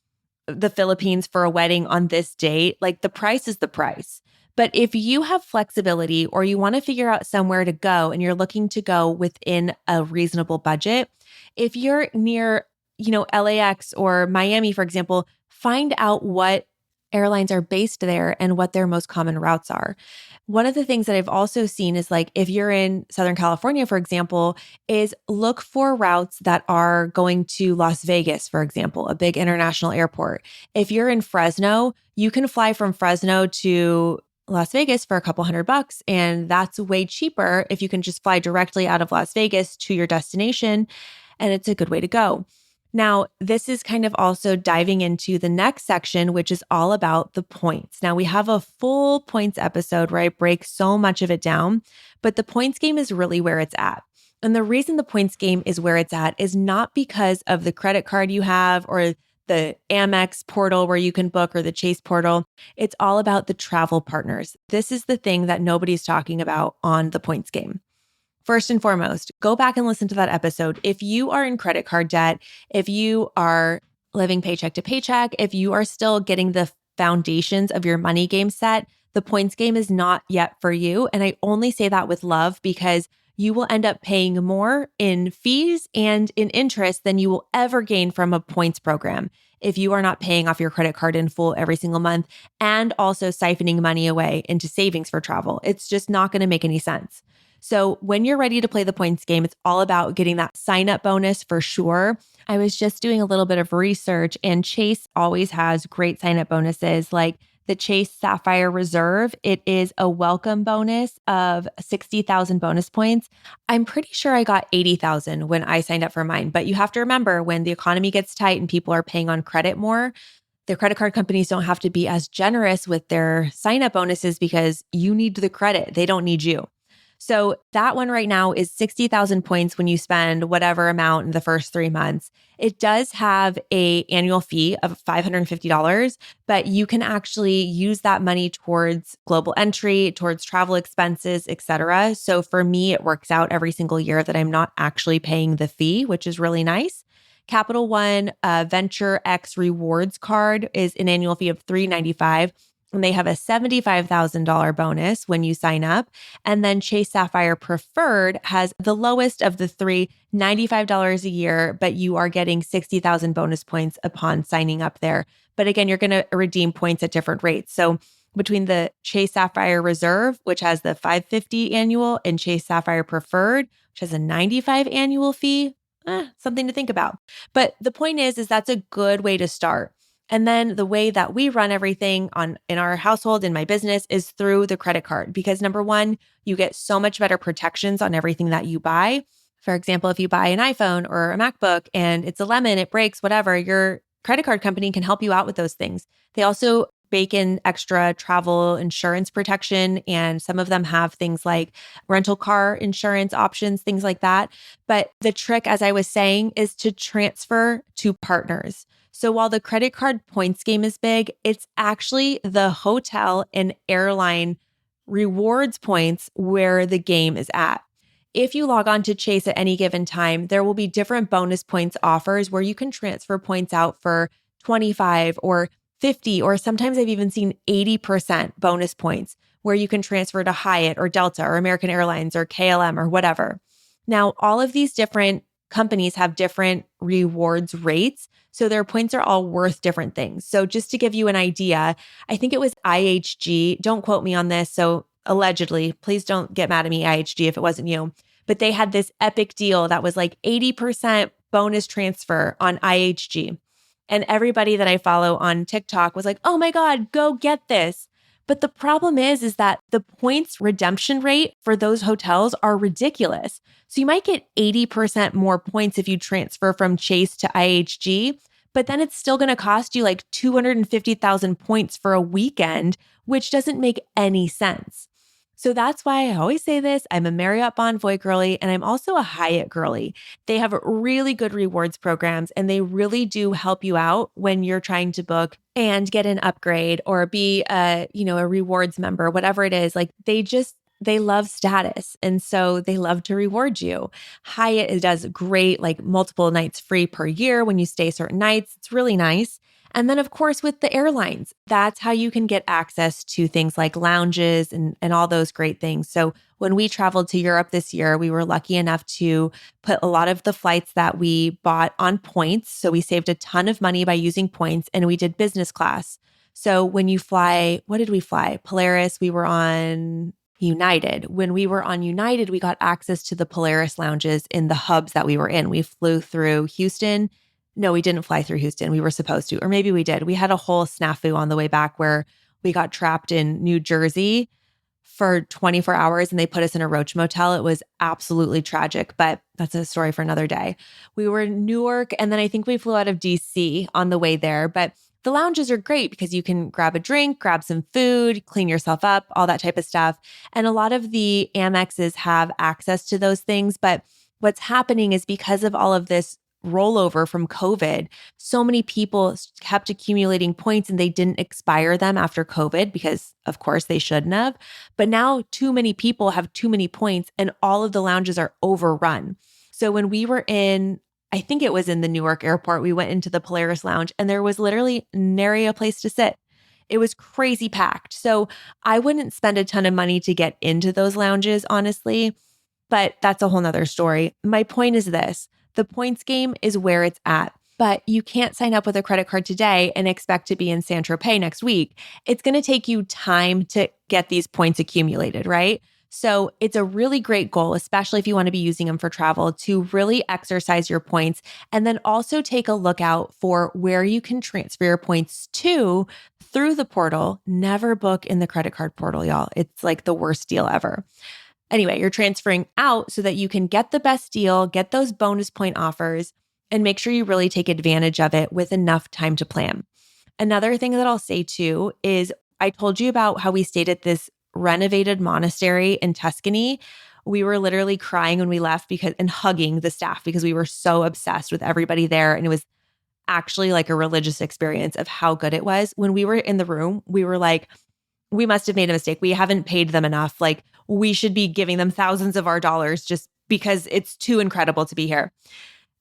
Speaker 1: the Philippines for a wedding on this date, like the price is the price. But if you have flexibility or you want to figure out somewhere to go and you're looking to go within a reasonable budget, if you're near, LAX or Miami, for example, find out what airlines are based there and what their most common routes are. One of the things that I've also seen is like if you're in Southern California, for example, is look for routes that are going to Las Vegas, for example, a big international airport. If you're in Fresno, you can fly from Fresno to Las Vegas for a couple $100, and that's way cheaper if you can just fly directly out of Las Vegas to your destination, and it's a good way to go. Now, this is kind of also diving into the next section, which is all about the points. Now, we have a full points episode where I break so much of it down, but the points game is really where it's at. And the reason the points game is where it's at is not because of the credit card you have or the Amex portal where you can book or the Chase portal. It's all about the travel partners. This is the thing that nobody's talking about on the points game. First and foremost, go back and listen to that episode. If you are in credit card debt, if you are living paycheck to paycheck, if you are still getting the foundations of your money game set, the points game is not yet for you. And I only say that with love because you will end up paying more in fees and in interest than you will ever gain from a points program if you are not paying off your credit card in full every single month and also siphoning money away into savings for travel. It's just not going to make any sense. So when you're ready to play the points game, it's all about getting that sign up bonus for sure. I was just doing a little bit of research and Chase always has great sign up bonuses like the Chase Sapphire Reserve. It is a welcome bonus of 60,000 bonus points. I'm pretty sure I got 80,000 when I signed up for mine, but you have to remember when the economy gets tight and people are paying on credit more, the credit card companies don't have to be as generous with their sign up bonuses because you need the credit. They don't need you. So that one right now is 60,000 points when you spend whatever amount in the first 3 months. It does have a annual fee of $550, but you can actually use that money towards global entry, towards travel expenses, etc. So for me, it works out every single year that I'm not actually paying the fee, which is really nice. Capital One Venture X Rewards card is an annual fee of $395. And they have a $75,000 bonus when you sign up. And then Chase Sapphire Preferred has the lowest of the three, $95 a year, but you are getting 60,000 bonus points upon signing up there. But again, you're going to redeem points at different rates. So between the Chase Sapphire Reserve, which has the $550 annual, and Chase Sapphire Preferred, which has a $95 annual fee, something to think about. But the point is that's a good way to start. And then the way that we run everything in our household, in my business, is through the credit card. Because number one, you get so much better protections on everything that you buy. For example, if you buy an iPhone or a MacBook and it's a lemon, it breaks, whatever, your credit card company can help you out with those things. They also bake in extra travel insurance protection, and some of them have things like rental car insurance options, things like that. But the trick, as I was saying, is to transfer to partners. So while the credit card points game is big, it's actually the hotel and airline rewards points where the game is at. If you log on to Chase at any given time, there will be different bonus points offers where you can transfer points out for 25 or 50, or sometimes I've even seen 80% bonus points where you can transfer to Hyatt or Delta or American Airlines or KLM or whatever. Now, all of these different companies have different rewards rates, so their points are all worth different things. So just to give you an idea, I think it was IHG. Don't quote me on this. So allegedly, please don't get mad at me, IHG, if it wasn't you. But they had this epic deal that was like 80% bonus transfer on IHG. And everybody that I follow on TikTok was like, oh my God, go get this. But the problem is that the points redemption rate for those hotels are ridiculous. So you might get 80% more points if you transfer from Chase to IHG, but then it's still going to cost you like 250,000 points for a weekend, which doesn't make any sense. So that's why I always say this. I'm a Marriott Bonvoy girly, and I'm also a Hyatt girly. They have really good rewards programs, and they really do help you out when you're trying to book and get an upgrade or be a rewards member, whatever it is. Like they love status. And so they love to reward you. Hyatt does great, like multiple nights free per year when you stay certain nights. It's really nice. And then, of course, with the airlines, that's how you can get access to things like lounges and all those great things. So when we traveled to Europe this year, we were lucky enough to put a lot of the flights that we bought on points. So we saved a ton of money by using points, and we did business class. So when you fly, what did we fly? Polaris, we were on United. When we were on United, we got access to the Polaris lounges in the hubs that we were in. We flew through Houston. No, we didn't fly through Houston. We were supposed to, or maybe we did. We had a whole snafu on the way back where we got trapped in New Jersey for 24 hours and they put us in a roach motel. It was absolutely tragic, but that's a story for another day. We were in Newark, and then I think we flew out of DC on the way there, but the lounges are great because you can grab a drink, grab some food, clean yourself up, all that type of stuff. And a lot of the Amexes have access to those things. But what's happening is because of all of this rollover from COVID, so many people kept accumulating points and they didn't expire them after COVID because, of course, they shouldn't have. But now too many people have too many points and all of the lounges are overrun. So when we were I think it was in the Newark airport, we went into the Polaris lounge and there was literally nary a place to sit. It was crazy packed. So I wouldn't spend a ton of money to get into those lounges, honestly, but that's a whole nother story. My point is this. The points game is where it's at, but you can't sign up with a credit card today and expect to be in Saint-Tropez next week. It's going to take you time to get these points accumulated, right? So it's a really great goal, especially if you want to be using them for travel, to really exercise your points and then also take a look out for where you can transfer your points to through the portal. Never book in the credit card portal, y'all. It's like the worst deal ever. Anyway, you're transferring out so that you can get the best deal, get those bonus point offers, and make sure you really take advantage of it with enough time to plan. Another thing that I'll say too is I told you about how we stayed at this renovated monastery in Tuscany. We were literally crying when we left and hugging the staff because we were so obsessed with everybody there. And it was actually like a religious experience of how good it was. When we were in the room, we were like, we must have made a mistake. We haven't paid them enough. Like we should be giving them thousands of our dollars just because it's too incredible to be here.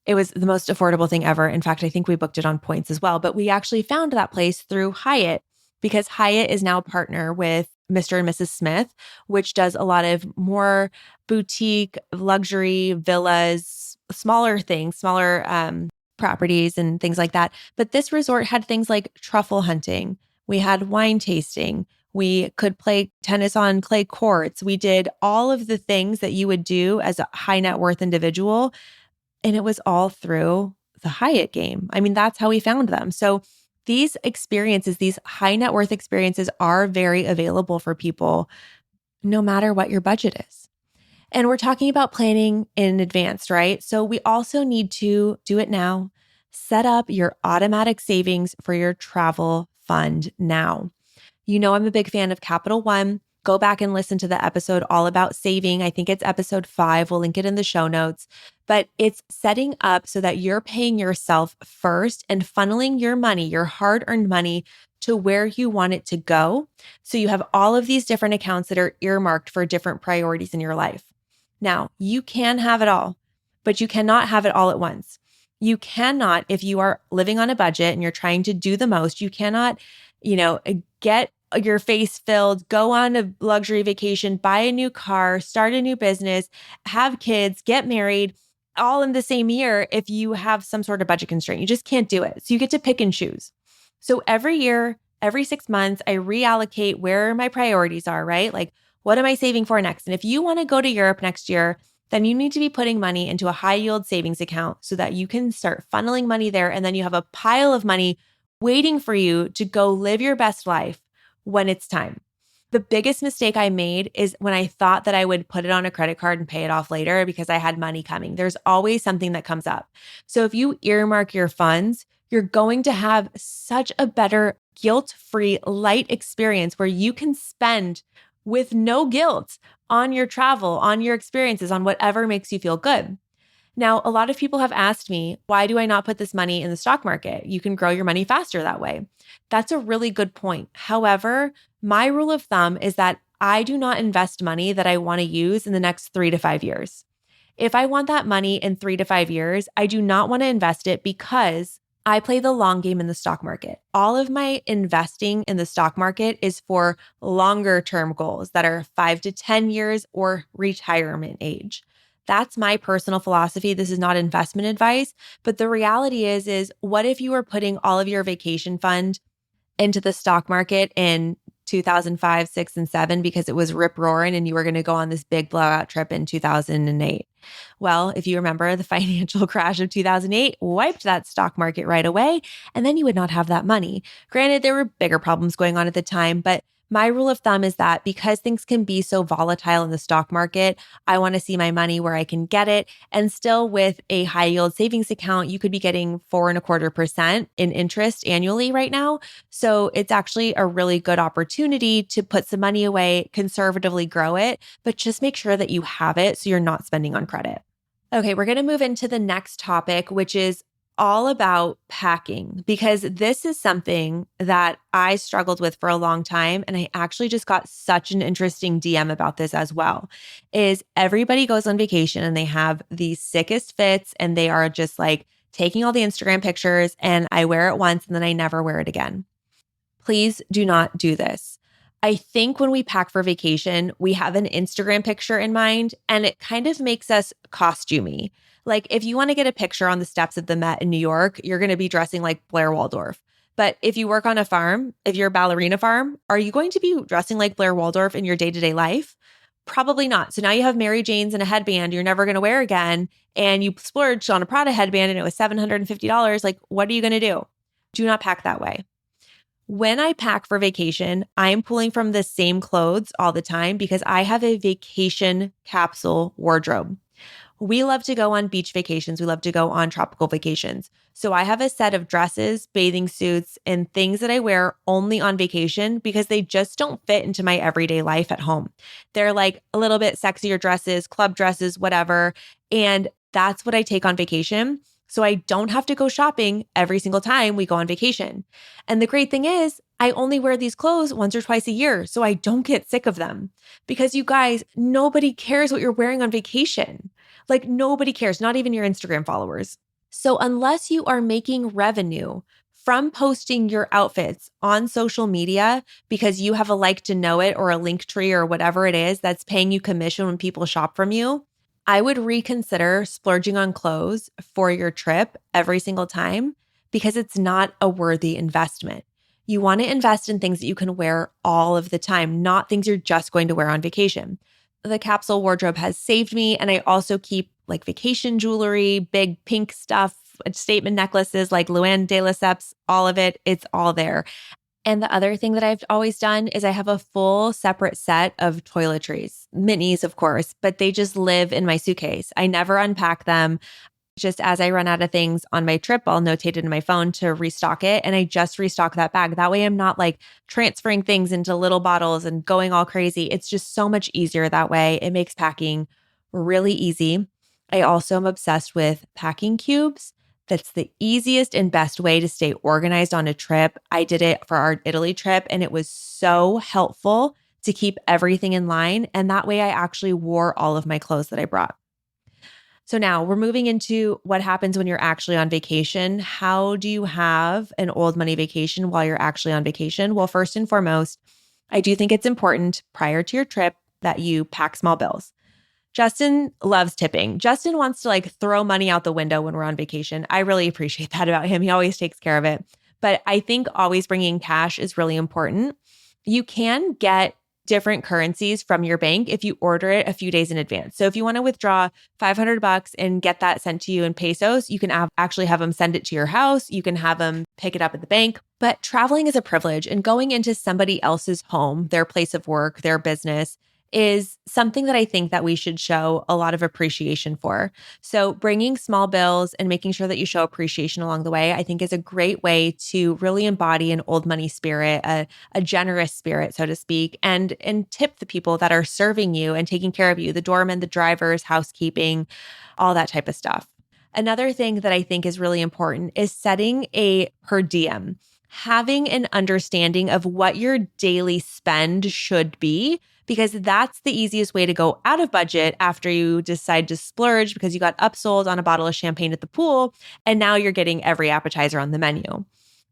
Speaker 1: It was the most affordable thing ever. In fact, I think we booked it on points as well, but we actually found that place through Hyatt because Hyatt is now a partner with Mr. and Mrs. Smith, which does a lot of more boutique luxury villas, smaller things, smaller properties and things like that. But this resort had things like truffle hunting. We had wine tasting. We could play tennis on clay courts. We did all of the things that you would do as a high net worth individual. And it was all through the Hyatt game. I mean, that's how we found them. So these experiences, these high net worth experiences are very available for people no matter what your budget is. And we're talking about planning in advance, right? So we also need to do it now. Set up your automatic savings for your travel fund now. You know, I'm a big fan of Capital One. Go back and listen to the episode all about saving. I think it's episode 5. We'll link it in the show notes. But it's setting up so that you're paying yourself first and funneling your money, your hard-earned money, to where you want it to go. So you have all of these different accounts that are earmarked for different priorities in your life. Now, you can have it all, but you cannot have it all at once. You cannot, if you are living on a budget and you're trying to do the most, you cannot, get your face filled, go on a luxury vacation, buy a new car, start a new business, have kids, get married, all in the same year if you have some sort of budget constraint. You just can't do it. So you get to pick and choose. So every year, every 6 months, I reallocate where my priorities are, right? Like, what am I saving for next? And if you want to go to Europe next year, then you need to be putting money into a high yield savings account so that you can start funneling money there. And then you have a pile of money waiting for you to go live your best life when it's time. The biggest mistake I made is when I thought that I would put it on a credit card and pay it off later because I had money coming. There's always something that comes up. So if you earmark your funds, you're going to have such a better guilt-free, light experience where you can spend with no guilt on your travel, on your experiences, on whatever makes you feel good. Now, a lot of people have asked me, why do I not put this money in the stock market? You can grow your money faster that way. That's a really good point. However, my rule of thumb is that I do not invest money that I want to use in the next 3 to 5 years. If I want that money in 3 to 5 years, I do not want to invest it because I play the long game in the stock market. All of my investing in the stock market is for longer term goals that are 5 to 10 years or retirement age. That's my personal philosophy. This is not investment advice, but the reality is what if you were putting all of your vacation fund into the stock market in 2005, 6, and 7 because it was rip-roaring and you were going to go on this big blowout trip in 2008. Well, if you remember, the financial crash of 2008 wiped that stock market right away, and then you would not have that money. Granted, there were bigger problems going on at the time, but my rule of thumb is that because things can be so volatile in the stock market, I want to see my money where I can get it. And still with a high yield savings account, you could be getting 4.25% in interest annually right now. So it's actually a really good opportunity to put some money away, conservatively grow it, but just make sure that you have it so you're not spending on credit. Okay, we're going to move into the next topic, which is all about packing, because this is something that I struggled with for a long time. And I actually just got such an interesting DM about this as well, is everybody goes on vacation and they have the sickest fits and they are just like taking all the Instagram pictures and I wear it once and then I never wear it again. Please do not do this. I think when we pack for vacation, we have an Instagram picture in mind and it kind of makes us costumey. Like if you want to get a picture on the steps of the Met in New York, you're going to be dressing like Blair Waldorf. But if you work on a farm, if you're a ballerina farm, are you going to be dressing like Blair Waldorf in your day-to-day life? Probably not. So now you have Mary Jane's and a headband you're never going to wear again. And you splurged on a Prada headband and it was $750. Like, what are you going to do? Do not pack that way. When I pack for vacation, I'm pulling from the same clothes all the time because I have a vacation capsule wardrobe. We love to go on beach vacations. We love to go on tropical vacations. So I have a set of dresses, bathing suits, and things that I wear only on vacation because they just don't fit into my everyday life at home. They're like a little bit sexier dresses, club dresses, whatever. And that's what I take on vacation. So I don't have to go shopping every single time we go on vacation. And the great thing is, I only wear these clothes once or twice a year, so I don't get sick of them. Because you guys, nobody cares what you're wearing on vacation. Like nobody cares, not even your Instagram followers. So unless you are making revenue from posting your outfits on social media because you have a like to know it or a link tree or whatever it is that's paying you commission when people shop from you, I would reconsider splurging on clothes for your trip every single time because it's not a worthy investment. You want to invest in things that you can wear all of the time, not things you're just going to wear on vacation. The capsule wardrobe has saved me, and I also keep like vacation jewelry, big pink stuff, statement necklaces like Luann de Lesseps, all of it. It's all there. And the other thing that I've always done is I have a full separate set of toiletries, minis, of course, but they just live in my suitcase. I never unpack them. Just as I run out of things on my trip, I'll notate it in my phone to restock it. And I just restock that bag. That way I'm not like transferring things into little bottles and going all crazy. It's just so much easier that way. It makes packing really easy. I also am obsessed with packing cubes. That's the easiest and best way to stay organized on a trip. I did it for our Italy trip, and it was so helpful to keep everything in line. And that way I actually wore all of my clothes that I brought. So now we're moving into what happens when you're actually on vacation. How do you have an old money vacation while you're actually on vacation? Well, first and foremost, I do think it's important prior to your trip that you pack small bills. Justin loves tipping. Justin wants to like throw money out the window when we're on vacation. I really appreciate that about him. He always takes care of it. But I think always bringing cash is really important. You can get different currencies from your bank if you order it a few days in advance. So if you want to withdraw $500 and get that sent to you in pesos, you can actually have them send it to your house. You can have them pick it up at the bank. But traveling is a privilege, and going into somebody else's home, their place of work, their business, is something that I think that we should show a lot of appreciation for. So bringing small bills and making sure that you show appreciation along the way, I think is a great way to really embody an old money spirit, a generous spirit, so to speak, and tip the people that are serving you and taking care of you, the doormen, the drivers, housekeeping, all that type of stuff. Another thing that I think is really important is setting a per diem, having an understanding of what your daily spend should be, because that's the easiest way to go out of budget after you decide to splurge because you got upsold on a bottle of champagne at the pool, and now you're getting every appetizer on the menu.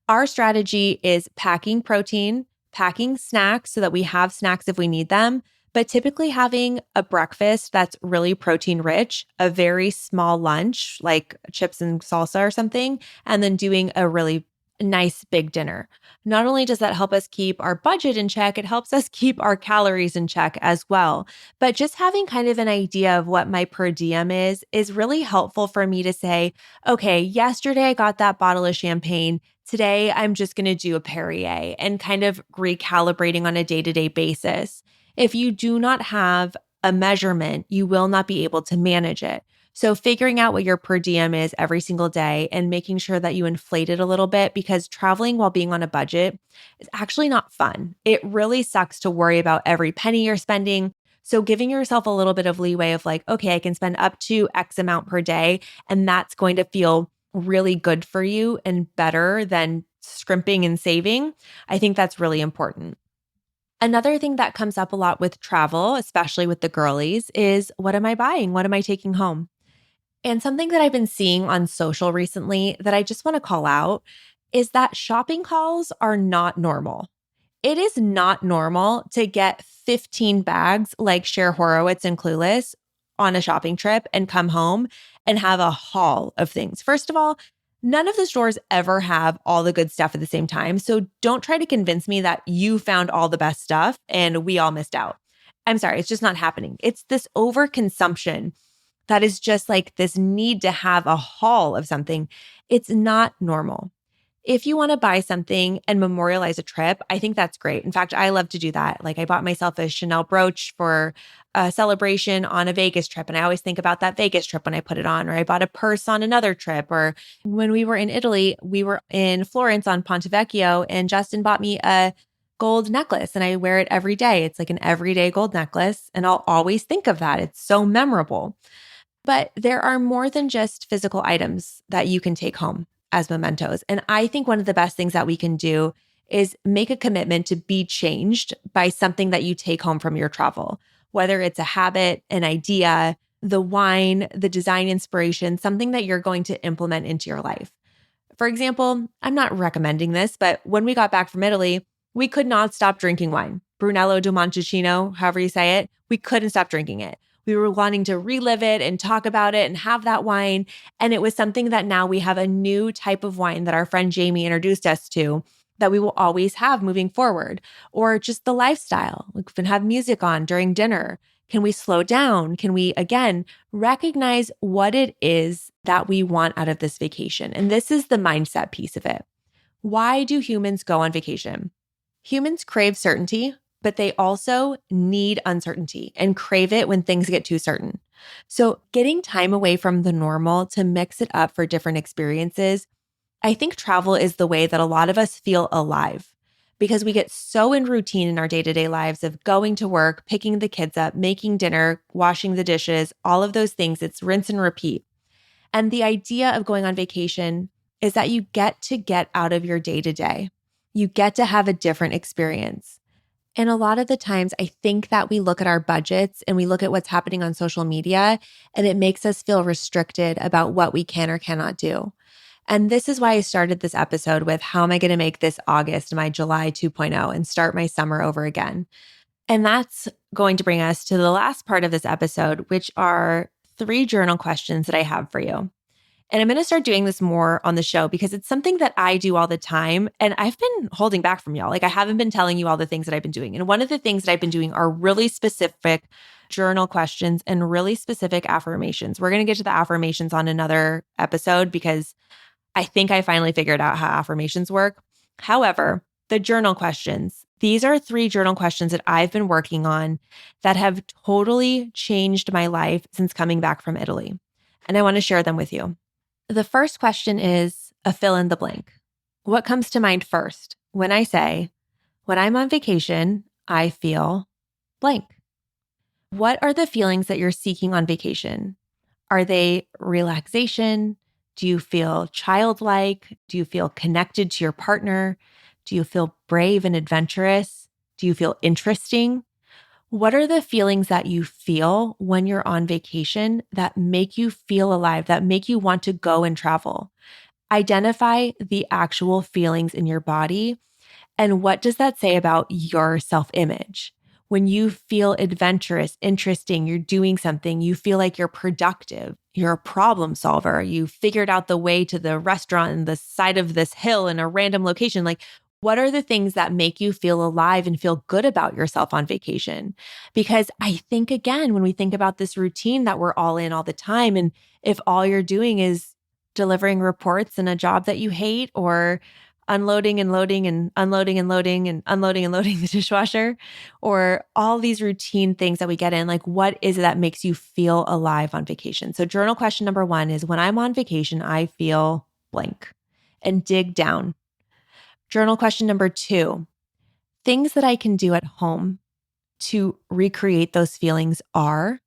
Speaker 1: Our strategy is packing protein, packing snacks so that we have snacks if we need them, but typically having a breakfast that's really protein rich, a very small lunch like chips and salsa or something, and then doing a really nice big dinner. Not only does that help us keep our budget in check, it helps us keep our calories in check as well. But just having kind of an idea of what my per diem is really helpful for me to say, okay, yesterday I got that bottle of champagne. Today I'm just going to do a Perrier, and kind of recalibrating on a day-to-day basis. If you do not have a measurement, you will not be able to manage it. So figuring out what your per diem is every single day and making sure that you inflate it a little bit, because traveling while being on a budget is actually not fun. It really sucks to worry about every penny you're spending. So giving yourself a little bit of leeway of like, okay, I can spend up to X amount per day, and that's going to feel really good for you and better than scrimping and saving. I think that's really important. Another thing that comes up a lot with travel, especially with the girlies, is what am I buying? What am I taking home? And something that I've been seeing on social recently that I just want to call out is that shopping hauls are not normal. It is not normal to get 15 bags like Cher Horowitz and Clueless on a shopping trip and come home and have a haul of things. First of all, none of the stores ever have all the good stuff at the same time. So don't try to convince me that you found all the best stuff and we all missed out. I'm sorry, it's just not happening. It's this overconsumption that is just like this need to have a haul of something. It's not normal. If you want to buy something and memorialize a trip, I think that's great. In fact, I love to do that. Like I bought myself a Chanel brooch for a celebration on a Vegas trip. And I always think about that Vegas trip when I put it on, or I bought a purse on another trip. Or when we were in Italy, we were in Florence on Ponte Vecchio and Justin bought me a gold necklace and I wear it every day. It's like an everyday gold necklace. And I'll always think of that. It's so memorable. But there are more than just physical items that you can take home as mementos. And I think one of the best things that we can do is make a commitment to be changed by something that you take home from your travel, whether it's a habit, an idea, the wine, the design inspiration, something that you're going to implement into your life. For example, I'm not recommending this, but when we got back from Italy, we could not stop drinking wine. Brunello di Montalcino, however you say it, we couldn't stop drinking it. We were wanting to relive it and talk about it and have that wine. And it was something that now we have a new type of wine that our friend Jamie introduced us to that we will always have moving forward. Or just the lifestyle. We can have music on during dinner. Can we slow down? Can we, again, recognize what it is that we want out of this vacation? And this is the mindset piece of it. Why do humans go on vacation? Humans crave certainty, but they also need uncertainty and crave it when things get too certain. So getting time away from the normal to mix it up for different experiences, I think travel is the way that a lot of us feel alive because we get so in routine in our day-to-day lives of going to work, picking the kids up, making dinner, washing the dishes, all of those things. It's rinse and repeat. And the idea of going on vacation is that you get out of your day-to-day. You get to have a different experience. And a lot of the times, I think that we look at our budgets and we look at what's happening on social media, and it makes us feel restricted about what we can or cannot do. And this is why I started this episode with how am I going to make this August my July 2.0 and start my summer over again? And that's going to bring us to the last part of this episode, which are 3 journal questions that I have for you. And I'm going to start doing this more on the show because it's something that I do all the time. And I've been holding back from y'all. Like I haven't been telling you all the things that I've been doing. And one of the things that I've been doing are really specific journal questions and really specific affirmations. We're going to get to the affirmations on another episode because I think I finally figured out how affirmations work. However, the journal questions, these are 3 journal questions that I've been working on that have totally changed my life since coming back from Italy. And I want to share them with you. The first question is a fill in the blank. What comes to mind first when I say, when I'm on vacation, I feel blank? What are the feelings that you're seeking on vacation? Are they relaxation? Do you feel childlike? Do you feel connected to your partner? Do you feel brave and adventurous? Do you feel interesting? What are the feelings that you feel when you're on vacation that make you feel alive, that make you want to go and travel? Identify the actual feelings in your body. And what does that say about your self-image? When you feel adventurous, interesting, you're doing something, you feel like you're productive, you're a problem solver, you figured out the way to the restaurant on the side of this hill in a random location. Like, what are the things that make you feel alive and feel good about yourself on vacation? Because I think, again, when we think about this routine that we're all in all the time, and if all you're doing is delivering reports in a job that you hate or unloading and loading and unloading and loading and unloading and loading the dishwasher, or all these routine things that we get in, like what is it that makes you feel alive on vacation? So journal question number 1 is when I'm on vacation, I feel blank, and dig down. Journal question number 2, things that I can do at home to recreate those feelings are,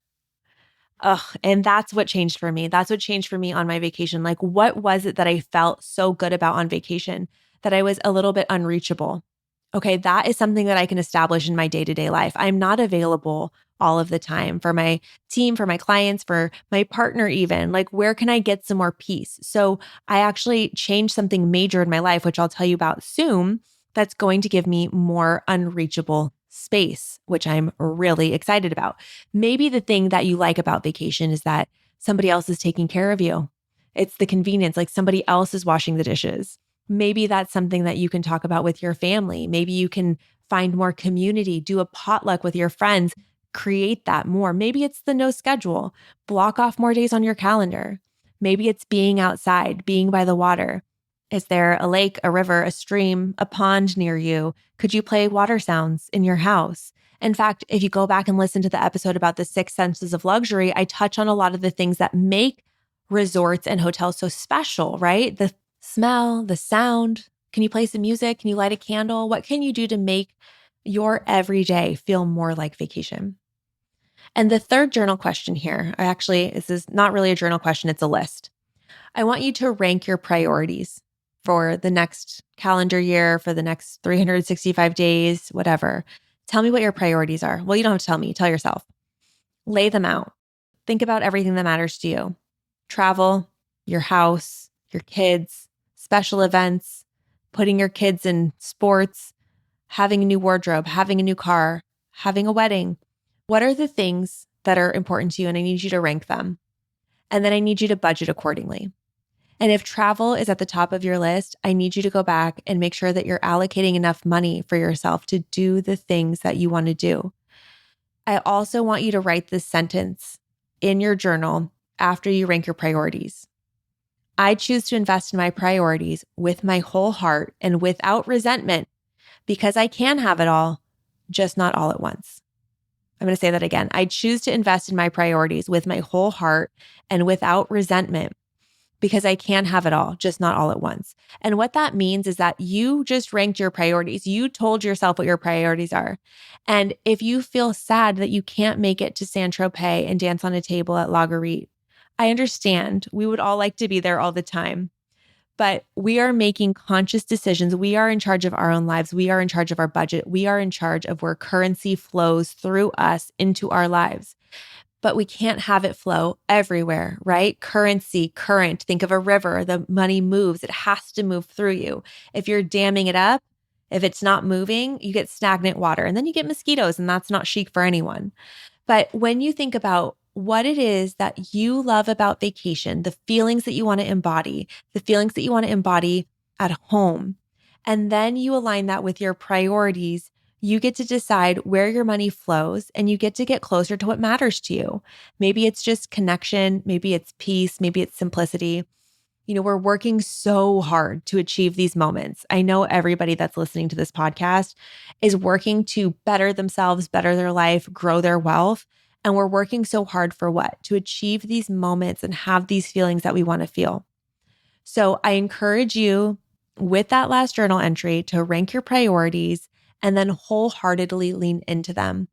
Speaker 1: and that's what changed for me. That's what changed for me on my vacation. Like, what was it that I felt so good about on vacation that I was a little bit unreachable? Okay, that is something that I can establish in my day-to-day life. I'm not available all of the time for my team, for my clients, for my partner even. Like, where can I get some more peace? So I actually changed something major in my life, which I'll tell you about soon, that's going to give me more unreachable space, which I'm really excited about. Maybe the thing that you like about vacation is that somebody else is taking care of you. It's the convenience, like somebody else is washing the dishes. Maybe that's something that you can talk about with your family. Maybe you can find more community, do a potluck with your friends, create that more. Maybe it's the no schedule, block off more days on your calendar. Maybe it's being outside, being by the water. Is there a lake, a river, a stream, a pond near you? Could you play water sounds in your house? In fact, if you go back and listen to the episode about the 6 senses of luxury, I touch on a lot of the things that make resorts and hotels so special, right? The smell, the sound. Can you play some music? Can you light a candle? What can you do to make your everyday feel more like vacation? And the third journal question here, actually, this is not really a journal question, it's a list. I want you to rank your priorities for the next calendar year, for the next 365 days, whatever. Tell me what your priorities are. Well, you don't have to tell me, tell yourself. Lay them out. Think about everything that matters to you. Travel, your house, your kids, special events, putting your kids in sports, having a new wardrobe, having a new car, having a wedding. What are the things that are important to you? And I need you to rank them. And then I need you to budget accordingly. And if travel is at the top of your list, I need you to go back and make sure that you're allocating enough money for yourself to do the things that you want to do. I also want you to write this sentence in your journal after you rank your priorities. I choose to invest in my priorities with my whole heart and without resentment because I can have it all, just not all at once. I'm going to say that again. I choose to invest in my priorities with my whole heart and without resentment because I can have it all, just not all at once. And what that means is that you just ranked your priorities. You told yourself what your priorities are. And if you feel sad that you can't make it to Saint-Tropez and dance on a table at Lauryn, I understand. We would all like to be there all the time. But we are making conscious decisions. We are in charge of our own lives. We are in charge of our budget. We are in charge of where currency flows through us into our lives. But we can't have it flow everywhere, right? Currency, current, think of a river. The money moves. It has to move through you. If you're damming it up, if it's not moving, you get stagnant water and then you get mosquitoes, and that's not chic for anyone. But when you think about what it is that you love about vacation, the feelings that you want to embody, the feelings that you want to embody at home, and then you align that with your priorities, you get to decide where your money flows and you get to get closer to what matters to you. Maybe it's just connection, maybe it's peace, maybe it's simplicity. You know, we're working so hard to achieve these moments. I know everybody that's listening to this podcast is working to better themselves, better their life, grow their wealth. And we're working so hard for what? To achieve these moments and have these feelings that we want to feel. So I encourage you with that last journal entry to rank your priorities and then wholeheartedly lean into them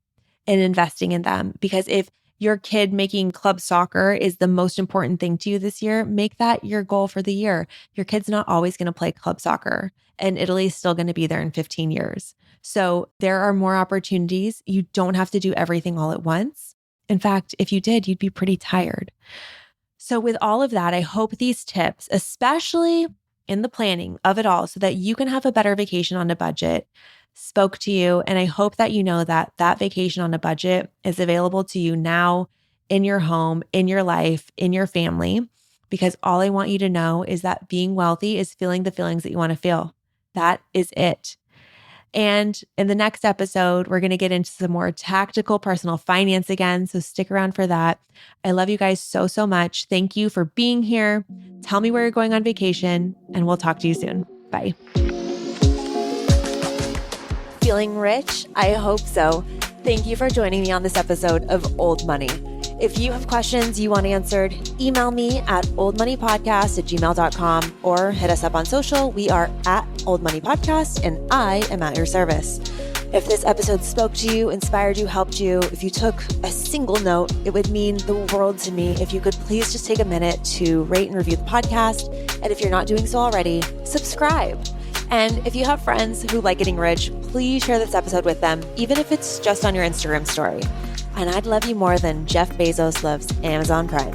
Speaker 1: and investing in them. Because if your kid making club soccer is the most important thing to you this year, make that your goal for the year. Your kid's not always going to play club soccer, and Italy's still going to be there in 15 years. So there are more opportunities. You don't have to do everything all at once. In fact, if you did, you'd be pretty tired. So with all of that, I hope these tips, especially in the planning of it all, so that you can have a better vacation on a budget, spoke to you. And I hope that you know that that vacation on a budget is available to you now in your home, in your life, in your family, because all I want you to know is that being wealthy is feeling the feelings that you want to feel. That is it. And in the next episode, we're going to get into some more tactical personal finance again. So stick around for that. I love you guys so, so much. Thank you for being here. Tell me where you're going on vacation, and we'll talk to you soon. Bye. Feeling rich? I hope so. Thank you for joining me on this episode of Old Money. If you have questions you want answered, email me at oldmoneypodcast@gmail.com or hit us up on social. We are at Old Money Podcast, and I am at your service. If this episode spoke to you, inspired you, helped you, if you took a single note, it would mean the world to me if you could please just take a minute to rate and review the podcast. And if you're not doing so already, subscribe. And if you have friends who like getting rich, please share this episode with them, even if it's just on your Instagram story. And I'd love you more than Jeff Bezos loves Amazon Prime.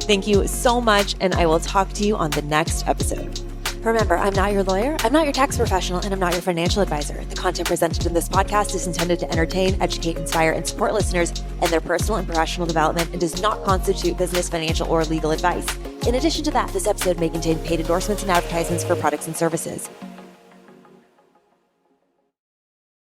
Speaker 1: Thank you so much, and I will talk to you on the next episode. Remember, I'm not your lawyer, I'm not your tax professional, and I'm not your financial advisor. The content presented in this podcast is intended to entertain, educate, inspire, and support listeners in their personal and professional development and does not constitute business, financial, or legal advice. In addition to that, this episode may contain paid endorsements and advertisements for products and services.